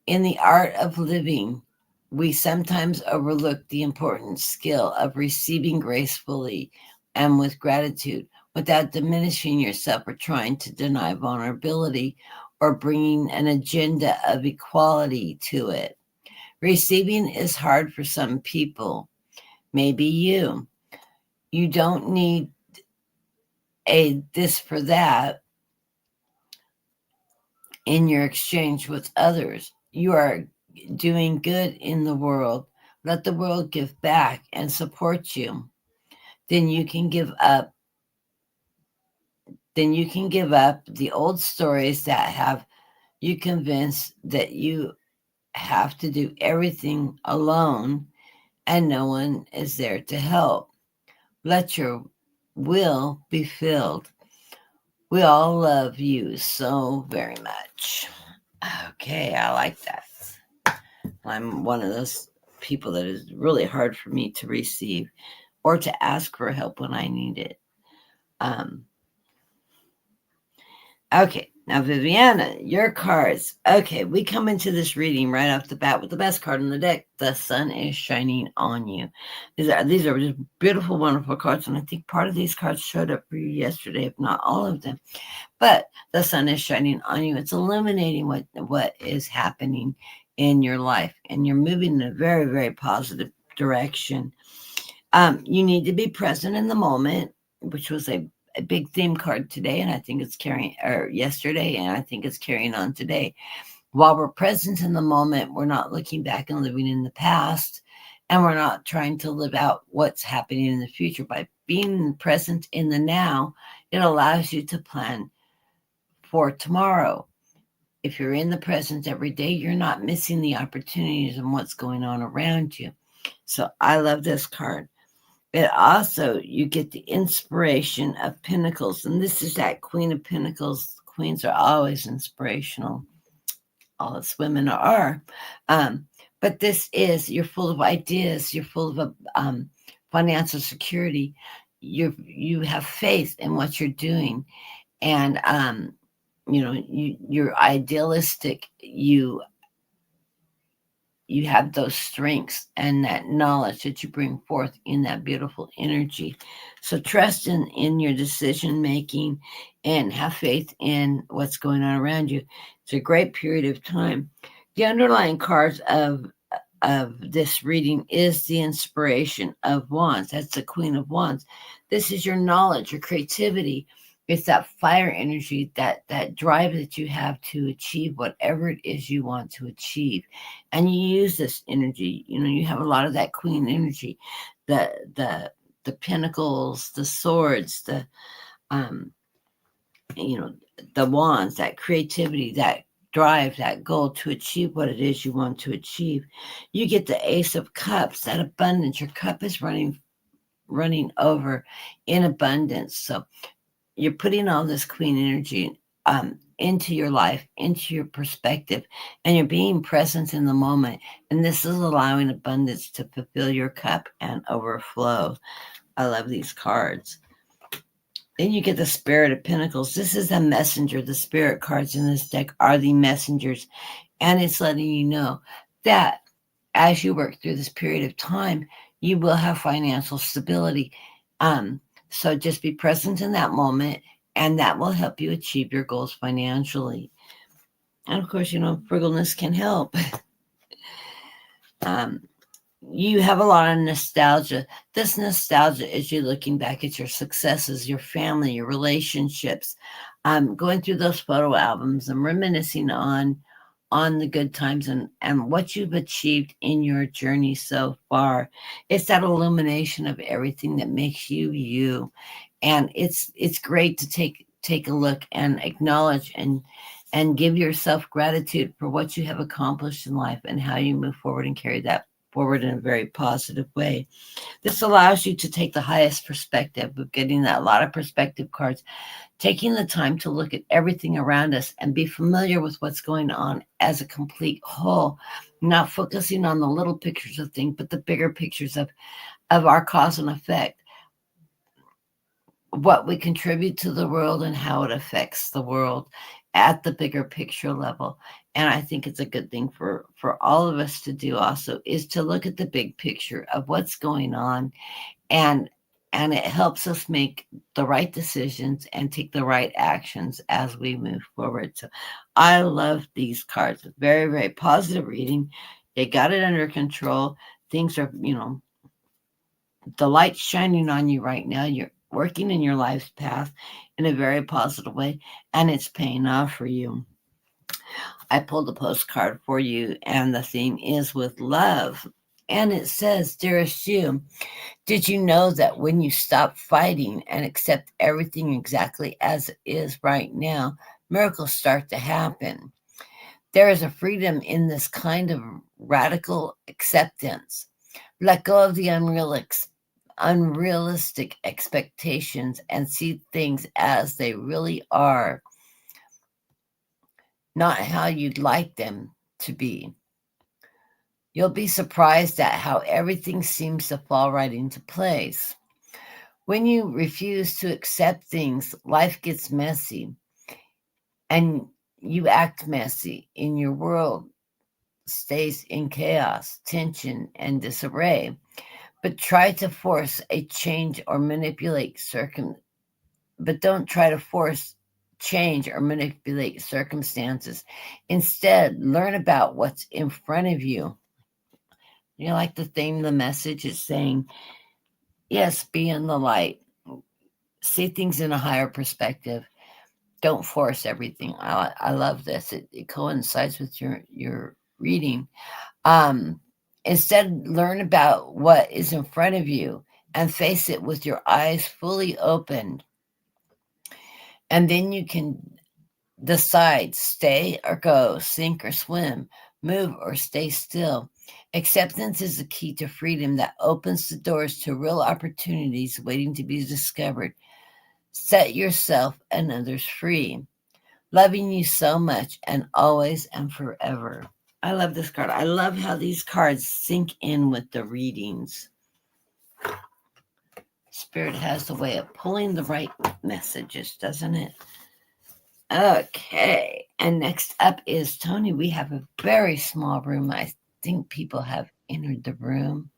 In the art of living, we sometimes overlook the important skill of receiving gracefully and with gratitude without diminishing yourself or trying to deny vulnerability or bringing an agenda of equality to it. Receiving is hard for some people. Maybe you. You don't need a this for that in your exchange with others. You are doing good in the world. Let the world give back and support you. Then you can give up. Then you can give up the old stories that have you convinced that you have to do everything alone and no one is there to help. Let your will be filled. We all love you so very much. Okay, I like that. I'm one of those people that is really hard for me to receive or to ask for help when I need it. Um, okay, now Viviana, your cards. Okay, we come into this reading right off the bat with the best card in the deck. The sun is shining on you. These are just beautiful, wonderful cards, and I think part of these cards showed up for you yesterday, if not all of them. But the sun is shining on you. It's illuminating what is happening in your life, and you're moving in a very, very positive direction. You need to be present in the moment, which was a big theme card today, and I think it's carrying, or yesterday, and I think it's carrying on today. While we're present in the moment, we're not looking back and living in the past, and we're not trying to live out what's happening in the future. By being present in the now, it allows you to plan for tomorrow. if you're in the present every day, you're not missing the opportunities and what's going on around you. So I love this card. But also, you get the inspiration of Pentacles, and this is that Queen of Pentacles. Queens are always inspirational. All us women are. Um, but this is, you're full of ideas. You're full of financial security. You have faith in what you're doing, and you're idealistic. You have those strengths and that knowledge that you bring forth in that beautiful energy. So trust in your decision making and have faith in what's going on around you. It's a great period of time. The underlying cards of this reading is the inspiration of wands. That's the Queen of Wands. This is your knowledge, your creativity. It's that fire energy, that drive that you have to achieve whatever it is you want to achieve. And you use this energy. You have a lot of that queen energy. The pentacles, the swords, um, you know, the wands, that creativity, that drive, that goal to achieve what it is you want to achieve. You get the Ace of Cups, that abundance. Your cup is running over in abundance. So you're putting all this queen energy into your life, into your perspective, and you're being present in the moment. And this is allowing abundance to fulfill your cup and overflow. I love these cards. Then you get the Spirit of Pentacles. This is a messenger. The spirit cards in this deck are the messengers. And it's letting you know that as you work through this period of time, you will have financial stability. So just be present in that moment, and that will help you achieve your goals financially. And of course, frugalness can help. You have a lot of nostalgia. This nostalgia is you looking back at your successes, your family, your relationships, going through those photo albums and reminiscing on the good times and what you've achieved in your journey so far. It's that illumination of everything that makes you you. And it's great to take a look and acknowledge and give yourself gratitude for what you have accomplished in life and how you move forward and carry that forward in a very positive way. This allows you to take the highest perspective of getting that lot of perspective cards, taking the time to look at everything around us and be familiar with what's going on as a complete whole, not focusing on the little pictures of things, but the bigger pictures of our cause and effect, what we contribute to the world and how it affects the world at the bigger picture level. And I think it's a good thing for all of us to do also, is to look at the big picture of what's going on, and it helps us make the right decisions and take the right actions as we move forward. So I love these cards. Very, very positive reading. They got it under control. Things are, the light's shining on you right now. You're working in your life's path in a very positive way, and it's paying off for you. I pulled a postcard for you, and the theme is with love. And it says, Dearest you, did you know that when you stop fighting and accept everything exactly as it is right now, miracles start to happen? There is a freedom in this kind of radical acceptance. Let go of the unrealistic expectations and see things as they really are, not how you'd like them to be. You'll be surprised at how everything seems to fall right into place. When you refuse to accept things, life gets messy, and you act messy. In your world stays in chaos, tension, and disarray. But try to force a change or manipulate but don't try to force change or manipulate circumstances. Instead, learn about what's in front of you. Like the theme, the message is saying, yes, be in the light. See things in a higher perspective. Don't force everything. I love this. It coincides with your reading. Instead, learn about what is in front of you and face it with your eyes fully opened. And then you can Decide, stay or go, sink or swim, move or stay still. Acceptance is the key to freedom that opens the doors to real opportunities waiting to be discovered. Set yourself and others free. Loving you so much and always and forever. I love this card. I love how these cards sink in with the readings. Spirit has a way of pulling the right messages, doesn't it? Okay. And next up is Tony. We have a very small room. I think people have entered the room.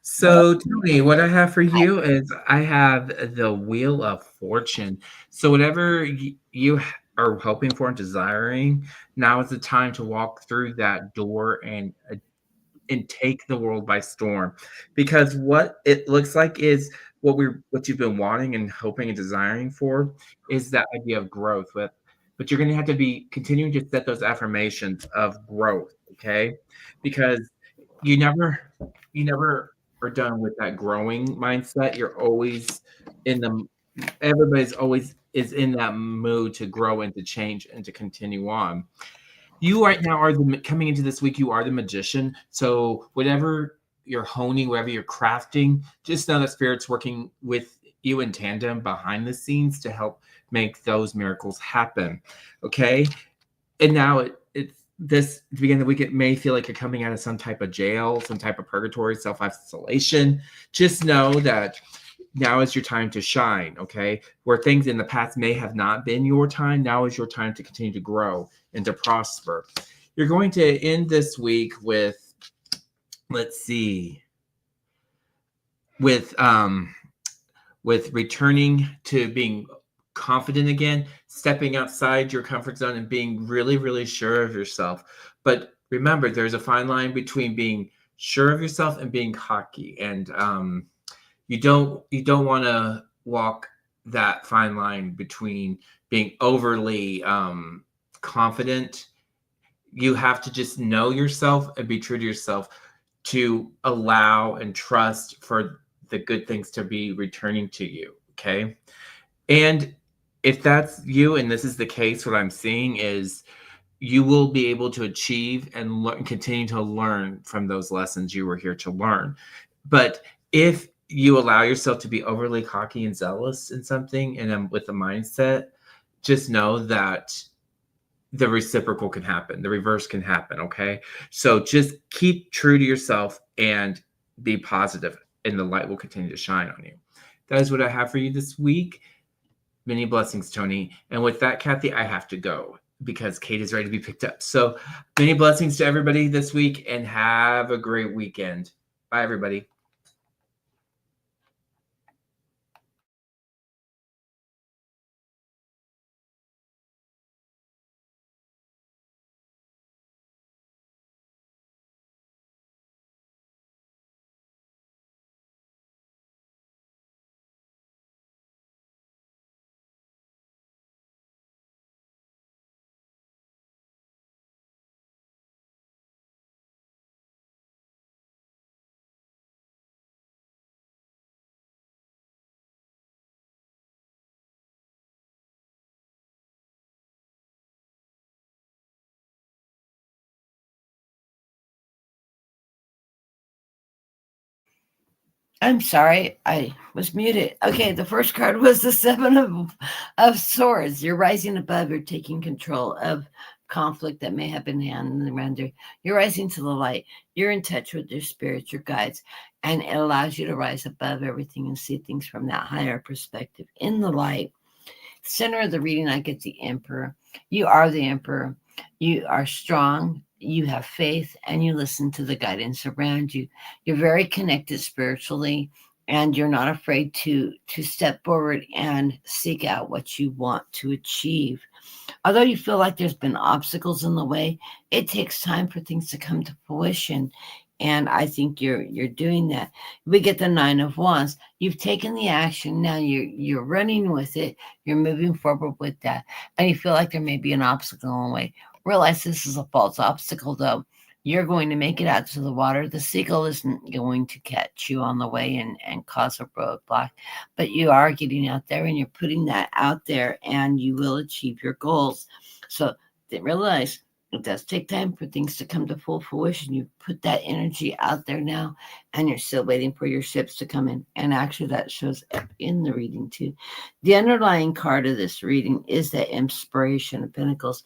So, Tony, what I have for you is I have the Wheel of Fortune. So, whatever you are hoping for and desiring, now is the time to walk through that door and take the world by storm, because what it looks like is what you've been wanting and hoping and desiring for is that idea of growth. But you're going to have to be continuing to set those affirmations of growth, okay? Because you never you never are done with that growing mindset. You're always in the everybody's always is in that mood to grow and to change and to continue on. You right now are coming into this week, you are the magician. So whatever you're honing, whatever you're crafting, just know that spirit's working with you in tandem behind the scenes to help make those miracles happen. Okay. And now it's this at the beginning of the week, it may feel like you're coming out of some type of jail, some type of purgatory, self-isolation. Just know that now is your time to shine, okay? Where things in the past may have not been your time, now is your time to continue to grow and to prosper. You're going to end this week with, let's see, with returning to being confident again, stepping outside your comfort zone and being really, really sure of yourself. But remember, there's a fine line between being sure of yourself and being cocky. And you don't want to walk that fine line between being overly confident. You have to just know yourself and be true to yourself to allow and trust for the good things to be returning to you. Okay. And if that's you and this is the case, what I'm seeing is you will be able to achieve and continue to learn from those lessons you were here to learn. But if you allow yourself to be overly cocky and zealous in something and with a mindset, just know that the reciprocal can happen. The reverse can happen. Okay. So just keep true to yourself and be positive, and the light will continue to shine on you. That is what I have for you this week. Many blessings, Tony. And with that, Kathy, I have to go because Kate is ready to be picked up. So many blessings to everybody this week and have a great weekend. Bye, everybody. I'm sorry, I was muted. Okay, the first card was the Seven of Swords. You're rising above, you're taking control of conflict that may have been hanging around you. You're rising to the light. You're in touch with your spirits, your guides, and it allows you to rise above everything and see things from that higher perspective in the light. Center of the reading, I get the Emperor. You are the Emperor. You are strong. You have faith and you listen to the guidance around you. You're very connected spiritually and you're not afraid to step forward and seek out what you want to achieve. Although you feel like there's been obstacles in the way, it takes time for things to come to fruition. And I think you're doing that. We get the Nine of Wands. You've taken the action. Now you're running with it. You're moving forward with that. And you feel like there may be an obstacle in the way. Realize this is a false obstacle, though. you're going to make it out to the water. The seagull isn't going to catch you on the way and cause a roadblock, but you are getting out there and you're putting that out there and you will achieve your goals. So realize it does take time for things to come to full fruition. You put that energy out there now and you're still waiting for your ships to come in. And actually, that shows up in the reading too. The underlying card of this reading is the inspiration of pentacles,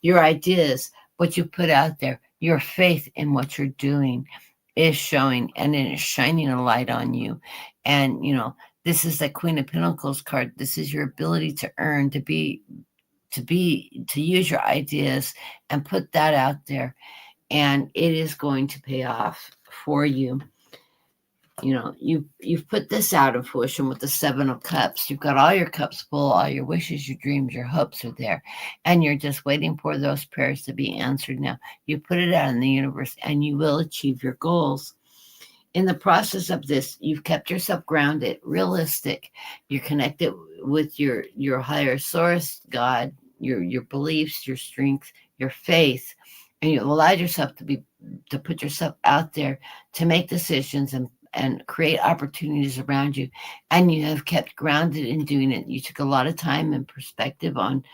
your ideas, what you put out there, your faith in what you're doing is showing and it is shining a light on you. And, this is the Queen of Pentacles card. This is your ability to earn, to use your ideas and put that out there. And it is going to pay off for you. You've put this out of fruition with the Seven of Cups. You've got all your cups full, all your wishes, your dreams, your hopes are there. And you're just waiting for those prayers to be answered now. You put it out in the universe and you will achieve your goals. In the process of this, you've kept yourself grounded, realistic. You're connected with your higher source, God, your beliefs, your strength, your faith. And you've allowed yourself to put yourself out there to make decisions and create opportunities around you. And you have kept grounded in doing it. You took a lot of time and perspective on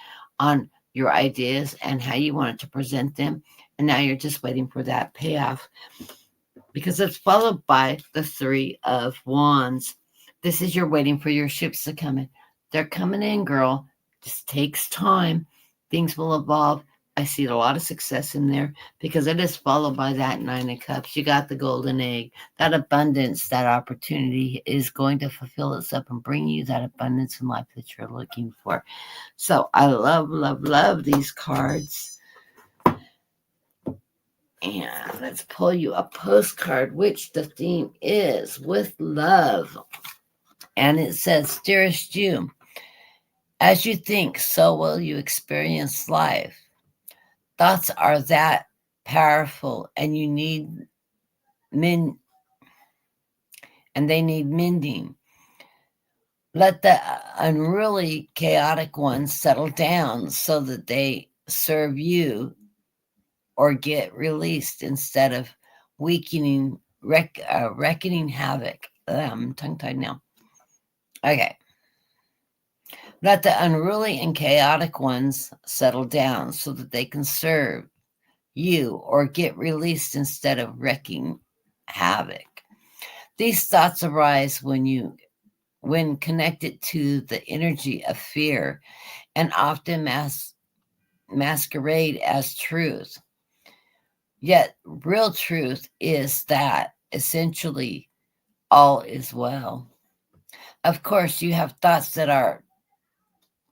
your ideas and how you wanted to present them. And now you're just waiting for that payoff, because it's followed by the Three of Wands. This is you're waiting for your ships to come in. They're coming in, girl. Just takes time. Things will evolve. I see a lot of success in there because it is followed by that Nine of Cups. You got the golden egg. That abundance, that opportunity is going to fulfill itself and bring you that abundance in life that you're looking for. So I love, love, love these cards. And let's pull you a postcard, which the theme is with love. And it says, dearest you, as you think, so will you experience life. Thoughts are that powerful and they need mending. Let the unruly, chaotic ones settle down so that they serve you or get released instead of weakening, reckoning havoc. I'm tongue-tied now. Okay. Let the unruly and chaotic ones settle down so that they can serve you or get released instead of wreaking havoc. These thoughts arise when connected to the energy of fear and often masquerade as truth. Yet real truth is that essentially all is well. Of course, you have thoughts that are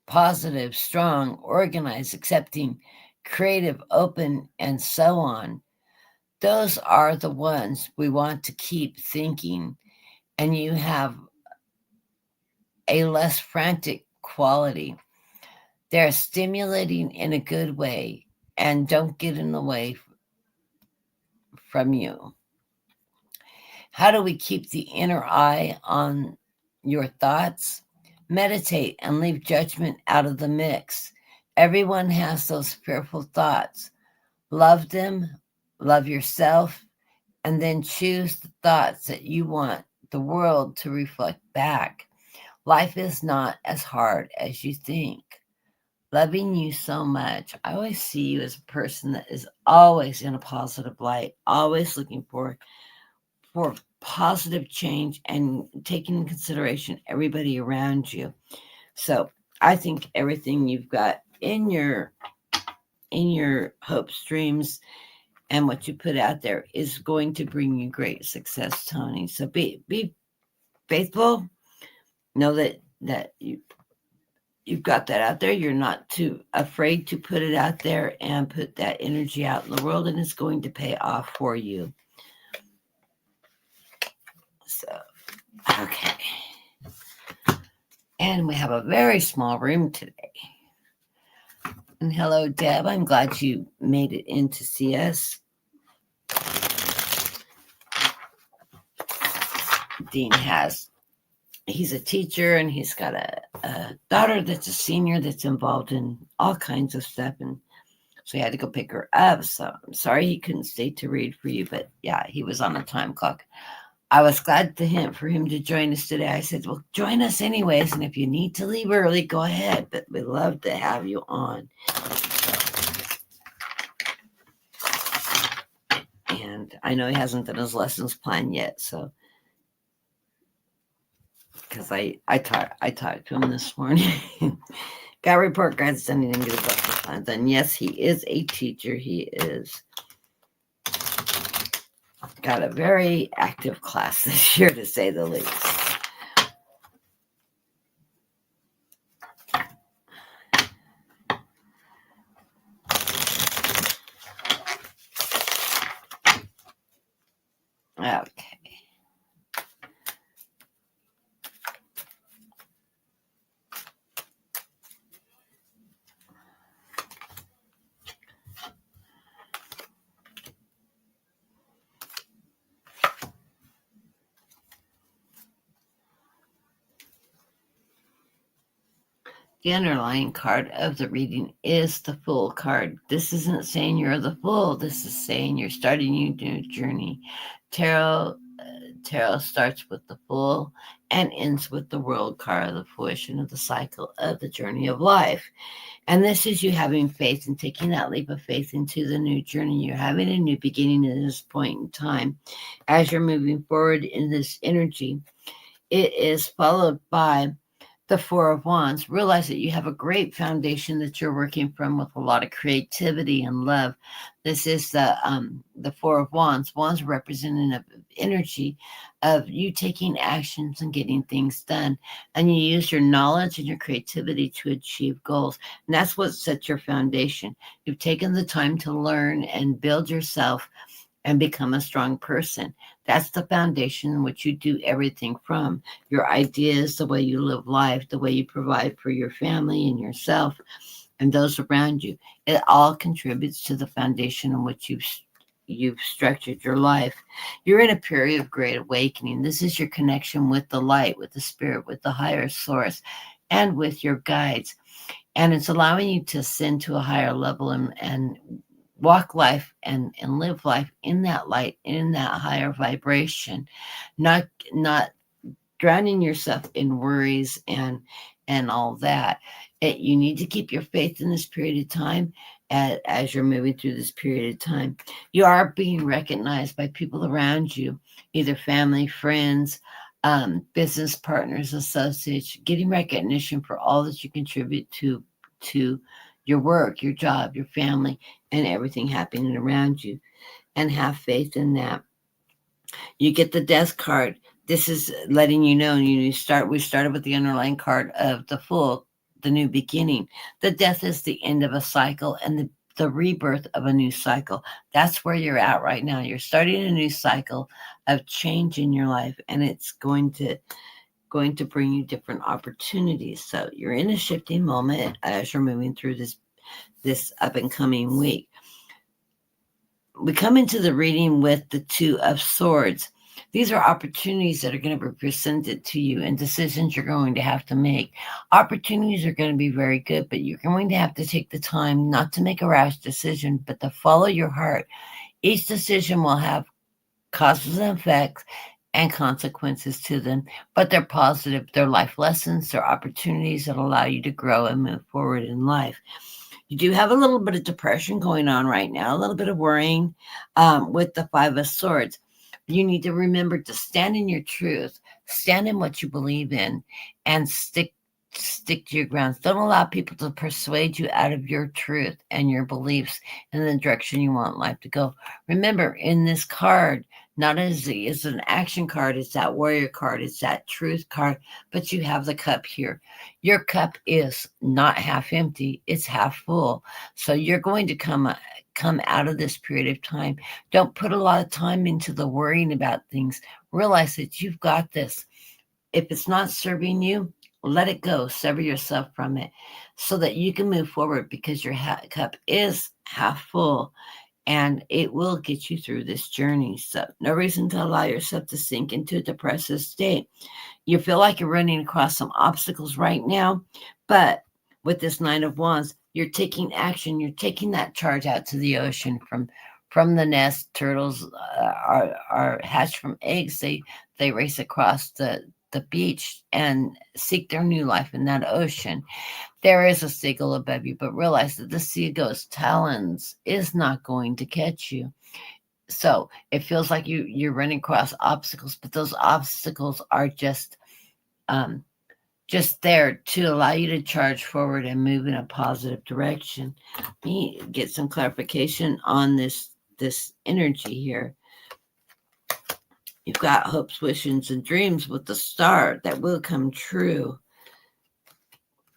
positive, strong, organized, accepting, creative, open, and so on. Those are the ones we want to keep thinking, and you have a less frantic quality. They're stimulating in a good way and don't get in the way from you. How do we keep the inner eye on your thoughts? Meditate and leave judgment out of the mix. Everyone has those fearful thoughts. Love them, love yourself, and then choose the thoughts that you want the world to reflect back. Life is not as hard as you think. Loving you so much. I always see you as a person that is always in a positive light, always looking for positive change and taking in consideration everybody around you. So I think everything you've got in your hopes, dreams, and what you put out there is going to bring you great success, Tony. So be faithful. Know that you've got that out there. You're not too afraid to put it out there and put that energy out in the world, and it's going to pay off for you. So, okay. And we have a very small room today. And hello, Deb. I'm glad you made it in to see us. Dean he's a teacher and he's got a daughter that's a senior that's involved in all kinds of stuff. And So he had to go pick her up. So I'm sorry he couldn't stay to read for you, but yeah, he was on a time clock. I was glad for him to join us today. I said, well, join us anyways. And if you need to leave early, go ahead. But we'd love to have you on. And I know he hasn't done his lessons plan yet. So, because I talked to him this morning. Got report cards done. He didn't get his lesson plan done. Yes, he is a teacher. He is got a very active class this year, to say the least. Okay. The underlying card of the reading is the Fool card. This isn't saying you're the fool. This is saying you're starting a new journey. Tarot starts with the Fool and ends with the World card, the fruition of the cycle of the journey of life. And this is you having faith and taking that leap of faith into the new journey. You're having a new beginning at this point in time. As you're moving forward in this energy, it is followed by the Four of Wands. Realize that you have a great foundation that you're working from with a lot of creativity and love. This is the Four of Wands. Wands representing an energy of you taking actions and getting things done. And you use your knowledge and your creativity to achieve goals. And that's what sets your foundation. You've taken the time to learn and build yourself and become a strong person. That's the foundation in which you do everything from. Your ideas, the way you live life, the way you provide for your family and yourself and those around you. It all contributes to the foundation in which you've structured your life. You're in a period of great awakening. This is your connection with the light, with the spirit, with the higher source, and with your guides. And it's allowing you to ascend to a higher level and walk life and live life in that light, in that higher vibration, not drowning yourself in worries and all that. You need to keep your faith in this period of time as you're moving through this period of time. You are being recognized by people around you, either family, friends, business partners, associates, getting recognition for all that you contribute to your work, your job, your family, and everything happening around you. And have faith in that. You get the Death card. This is letting you know we started with the underlying card of the Fool, the new beginning. The Death is the end of a cycle and the rebirth of a new cycle. That's where you're at right now. You're starting a new cycle of change in your life, and it's going to bring you different opportunities. So you're in a shifting moment as you're moving through this up and coming week. We come into the reading with the Two of Swords. These are opportunities that are going to be presented to you and decisions you're going to have to make. Opportunities are going to be very good, but you're going to have to take the time not to make a rash decision, but to follow your heart. Each decision will have causes and effects and consequences to them, but they're positive. They're life lessons. They're opportunities that allow you to grow and move forward in life. You do have a little bit of depression going on right now, a little bit of worrying with the Five of Swords. You need to remember to stand in your truth, stand in what you believe in, and stick to your grounds. Don't allow people to persuade you out of your truth and your beliefs in the direction you want life to go. Remember, in this card, not as it's an action card, it's that warrior card, it's that truth card, but you have the cup here. Your cup is not half empty, it's half full. So you're going to come out of this period of time. Don't put a lot of time into the worrying about things. Realize that you've got this. If it's not serving you, let it go. Sever yourself from it so that you can move forward, because your cup is half full and it will get you through this journey. So no reason to allow yourself to sink into a depressive state. You feel like you're running across some obstacles right now, but with this Nine of Wands, You're taking action. You're taking that charge out to the ocean from the nest. Turtles are hatched from eggs. They race across the beach and seek their new life in that ocean. There is a seagull above you, but realize that the seagull's talons is not going to catch you. So it feels like you're running across obstacles, but those obstacles are um, just there to allow you to charge forward and move in a positive direction. Let me get some clarification on this energy here. You've got hopes, wishes, and dreams with the star that will come true.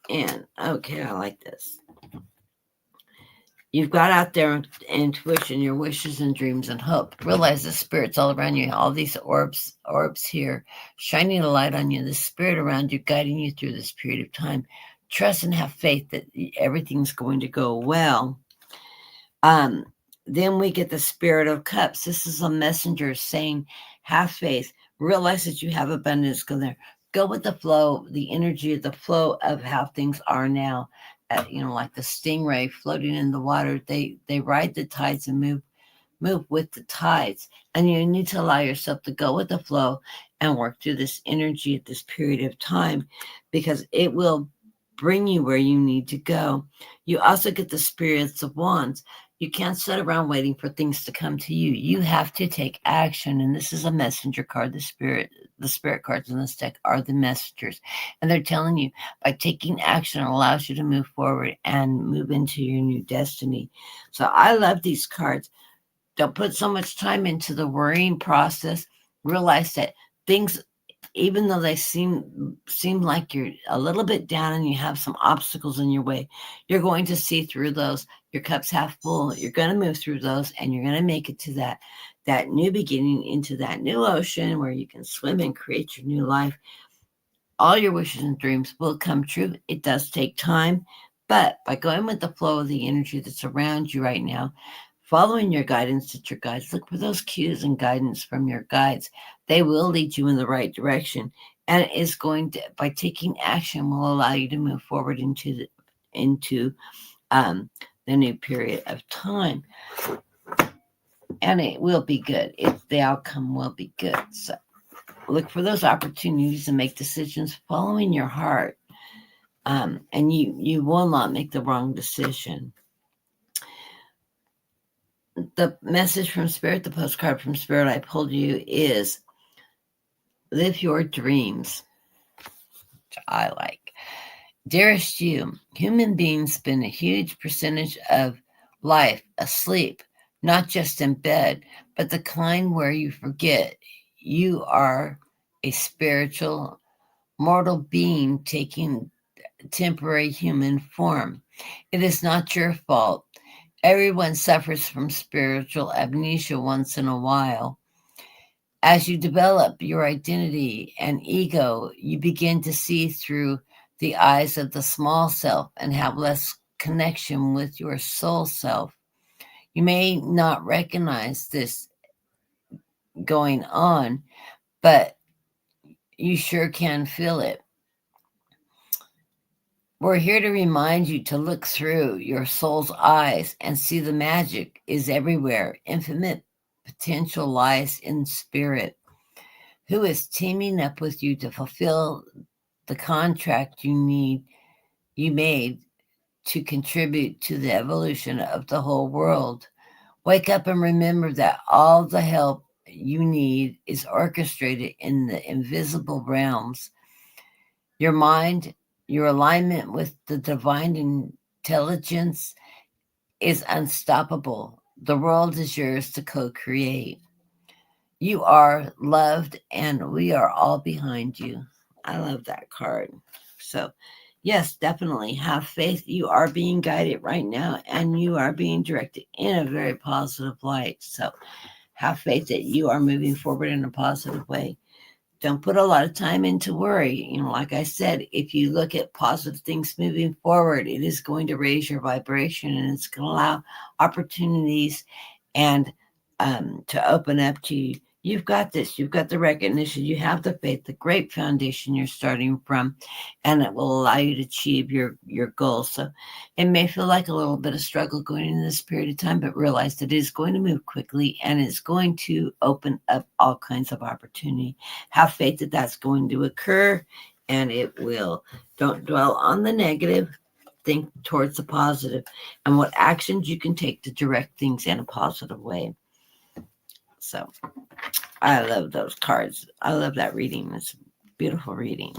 And okay, I like this. You've got out there intuition, your wishes and dreams and hope. Realize the spirits all around you, all these orbs here, shining a light on you, the spirit around you, guiding you through this period of time. Trust and have faith that everything's going to go well. Then we get the Spirit of Cups. This is a messenger saying, have faith. Realize that you have abundance. Go there. Go with the flow, the energy, the flow of how things are now. Like the stingray floating in the water. They ride the tides and move with the tides. And you need to allow yourself to go with the flow and work through this energy at this period of time, because it will bring you where you need to go. You also get the Spirits of Wands. You can't sit around waiting for things to come to you. You have to take action. And this is a messenger card. The spirit cards in this deck are the messengers. And they're telling you by taking action, it allows you to move forward and move into your new destiny. So I love these cards. Don't put so much time into the worrying process. Realize that things, even though they seem like you're a little bit down and you have some obstacles in your way, you're going to see through those. Your cup's half full. You're going to move through those, and you're going to make it to that new beginning, into that new ocean where you can swim and create your new life. All your wishes and dreams will come true. It does take time, but by going with the flow of the energy that's around you right now, following your guidance at your guides, look for those cues and guidance from your guides. They will lead you in the right direction, and it is going to, by taking action, will allow you to move forward into the new period of time, and it will be good. The outcome will be good. So look for those opportunities and make decisions following your heart, and you will not make the wrong decision. The message from Spirit, the postcard from Spirit I pulled you is live your dreams, which I like. Dearest you, human beings spend a huge percentage of life asleep, not just in bed, but the kind where you forget you are a spiritual, mortal being taking temporary human form. It is not your fault. Everyone suffers from spiritual amnesia once in a while. As you develop your identity and ego, you begin to see through the eyes of the small self and have less connection with your soul self. You may not recognize this going on, but you sure can feel it. We're here to remind you to look through your soul's eyes and see the magic is everywhere. Infinite potential lies in spirit, who is teaming up with you to fulfill the contract you made to contribute to the evolution of the whole world. Wake up and remember that all the help you need is orchestrated in the invisible realms. Your mind, your alignment with the divine intelligence is unstoppable. The world is yours to co-create. You are loved, and we are all behind you. I love that card. So, yes, definitely have faith. You are being guided right now, and you are being directed in a very positive light. So, have faith that you are moving forward in a positive way. Don't put a lot of time into worry. Like I said, if you look at positive things moving forward, it is going to raise your vibration, and it's going to allow opportunities and to open up to you. You've got this. You've got the recognition. You have the faith, the great foundation you're starting from, and it will allow you to achieve your goals. So it may feel like a little bit of struggle going into this period of time, but realize that it is going to move quickly and it's going to open up all kinds of opportunity. Have faith that that's going to occur, and it will. Don't dwell on the negative. Think towards the positive and what actions you can take to direct things in a positive way. So I love those cards. I love that reading. It's beautiful reading.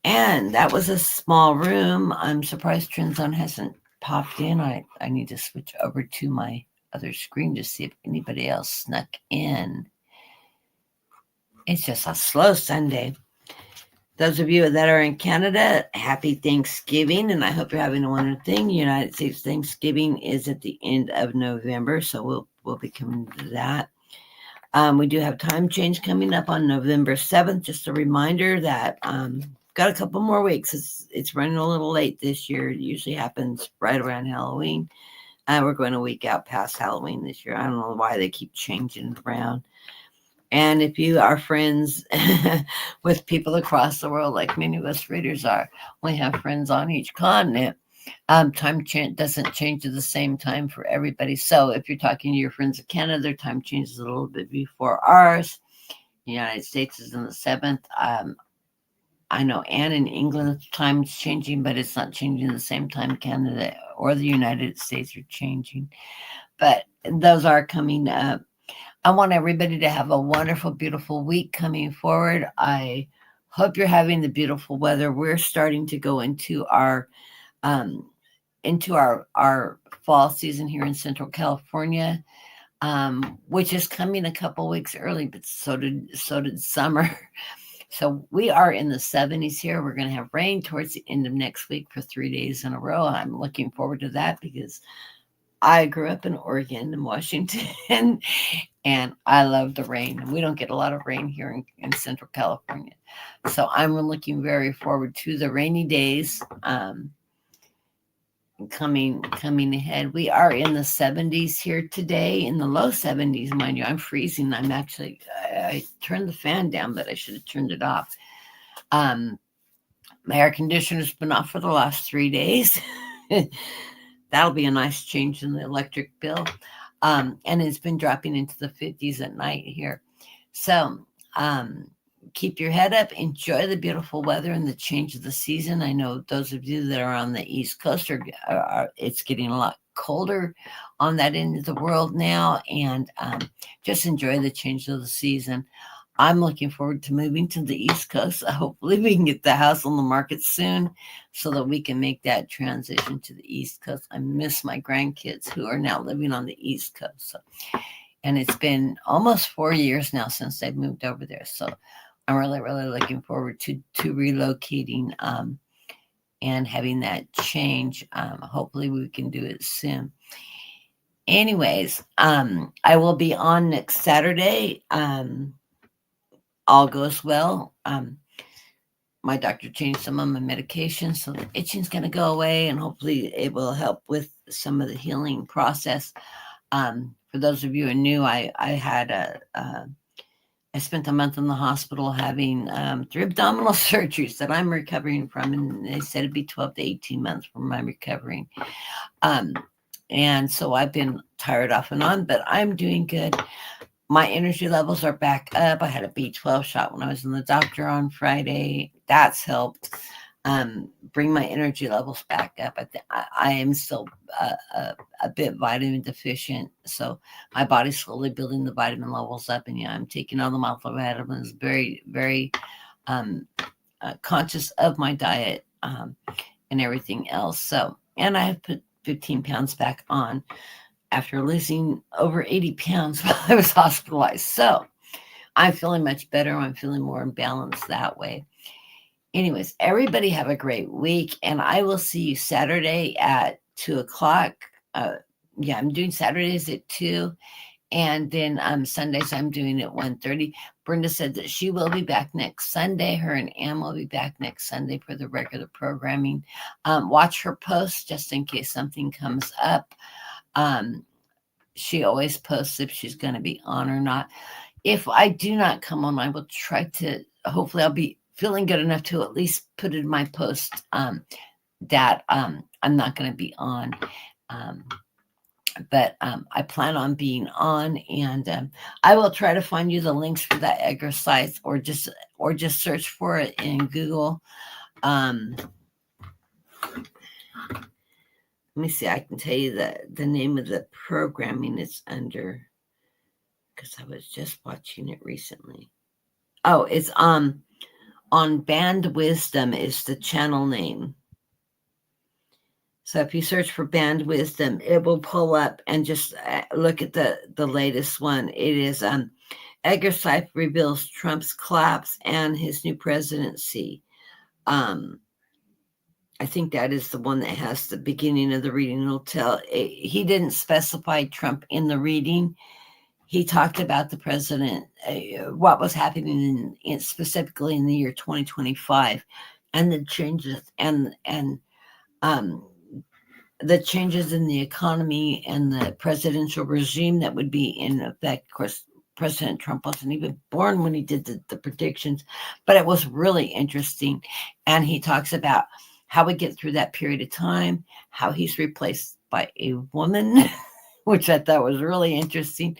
And that was a small room. I'm surprised Trend hasn't popped in. I need to switch over to my other screen to see if anybody else snuck in. It's just a slow Sunday. Those of you that are in Canada, happy Thanksgiving, and I hope you're having a wonderful thing. United States Thanksgiving is at the end of November, so we'll be coming to that. We do have time change coming up on November 7th. Just a reminder that got a couple more weeks. It's running a little late this year. It usually happens right around Halloween. We're going a week out past Halloween this year. I don't know why they keep changing it around. And if you are friends with people across the world, like many of us readers are, we have friends on each continent. Time doesn't change at the same time for everybody. So if you're talking to your friends in Canada, their time changes a little bit before ours. The United States is in the 7th. I know Anne in England, time's changing, but it's not changing the same time Canada or the United States are changing. But those are coming up. I want everybody to have a wonderful, beautiful week coming forward. I hope you're having the beautiful weather. We're starting to go into our fall season here in Central California, which is coming a couple weeks early, but so did summer. So we are in the 70s here. We're going to have rain towards the end of next week for 3 days in a row. I'm looking forward to that because I grew up in Oregon and Washington, and I love the rain. We don't get a lot of rain here in Central California. So I'm looking very forward to the rainy days coming ahead. We are in the 70s here today, in the low 70s, mind you. I'm freezing. I turned the fan down, but I should have turned it off. My air conditioner's been off for the last 3 days. That'll be a nice change in the electric bill. And it's been dropping into the 50s at night here. So keep your head up. Enjoy the beautiful weather and the change of the season. I know those of you that are on the East Coast it's getting a lot colder on that end of the world now. And just enjoy the change of the season. I'm looking forward to moving to the East Coast. Hopefully we can get the house on the market soon so that we can make that transition to the East Coast. I miss my grandkids who are now living on the East Coast. And it's been almost 4 years now since they've moved over there. So I'm really, really looking forward to relocating and having that change. Hopefully we can do it soon. Anyways, I will be on next Saturday. All goes well. My doctor changed some of my medication, so the itching's going to go away, and hopefully it will help with some of the healing process. For those of you who are new, I spent a month in the hospital having 3 abdominal surgeries that I'm recovering from, and they said it'd be 12 to 18 months for my recovering. And so I've been tired off and on, but I'm doing good. My energy levels are back up. I had a B12 shot when I was in the doctor on Friday. That's helped bring my energy levels back up. I am still a bit vitamin deficient, so my body's slowly building the vitamin levels up. And I'm taking all the multivitamins, very, very conscious of my diet and everything else. So, and I have put 15 pounds back on after losing over 80 pounds while I was hospitalized. So I'm feeling much better. I'm feeling more in balance that way. Anyways, everybody have a great week, and I will see you Saturday at 2:00. I'm doing Saturdays at 2, and then Sundays I'm doing at 1:30. Brenda said that she will be back next Sunday. Her and Ann will be back next Sunday for the regular programming. Watch her post just in case something comes up. she always posts if she's going to be on or not. If I do not come on, I will try to, hopefully I'll be feeling good enough to at least put in my post that I'm not going to be on. But I plan on being on, and I will try to find you the links for that exercise, or just search for it in Google. Let me see. I can tell you the name of the programming it's under, because I was just watching it recently. Oh, it's on Band Wisdom is the channel name. So if you search for Band Wisdom, it will pull up, and just look at the latest one. It is Edgar Seif reveals Trump's collapse and his new presidency. I think that is the one that has the beginning of the reading. It'll tell. He didn't specify Trump in the reading. He talked about the president, what was happening specifically in the year 2025, and the changes and the changes in the economy and the presidential regime that would be in effect. Of course, President Trump wasn't even born when he did the predictions, but it was really interesting. And he talks about how we get through that period of time, how he's replaced by a woman, which I thought was really interesting.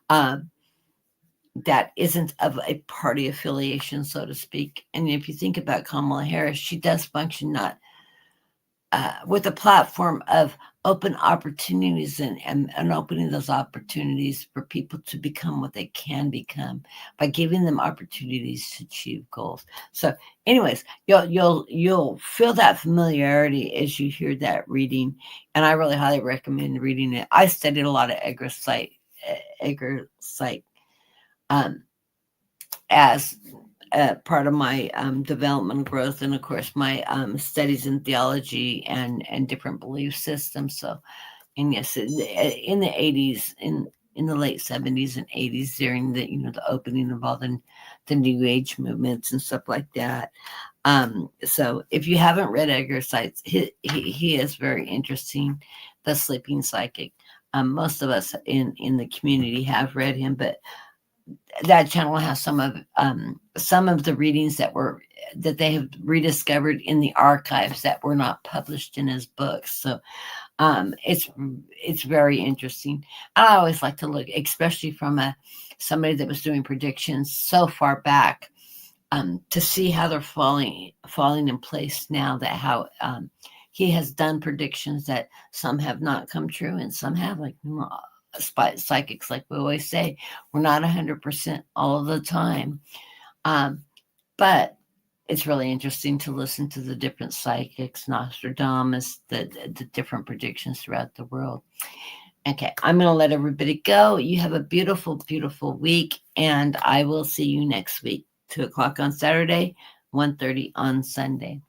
That isn't of a party affiliation, so to speak. And if you think about Kamala Harris, she does function not with a platform of open opportunities, and opening those opportunities for people to become what they can become by giving them opportunities to achieve goals. So anyways, you'll feel that familiarity as you hear that reading, and I really highly recommend reading it. I studied a lot of Edgar Seif as part of my development growth, and of course my studies in theology and different belief systems. So, and yes, in the 80s, in the late 70s and 80s, during the the opening of all the New Age movements and stuff like that. So if you haven't read Edgar Seif, he is very interesting. The Sleeping Psychic. Most of us in the community have read him, but that channel has some of the readings that they have rediscovered in the archives that were not published in his books. So it's very interesting. I always like to look, especially from somebody that was doing predictions so far back, to see how they're falling in place now, that how he has done predictions that some have not come true and some have, like psychics, like we always say, we're not 100% all of the time, but it's really interesting to listen to the different psychics, Nostradamus, the different predictions throughout the world. Okay, I'm going to let everybody go. You have a beautiful, beautiful week, and I will see you next week, 2:00 on Saturday, 1:30 on Sunday.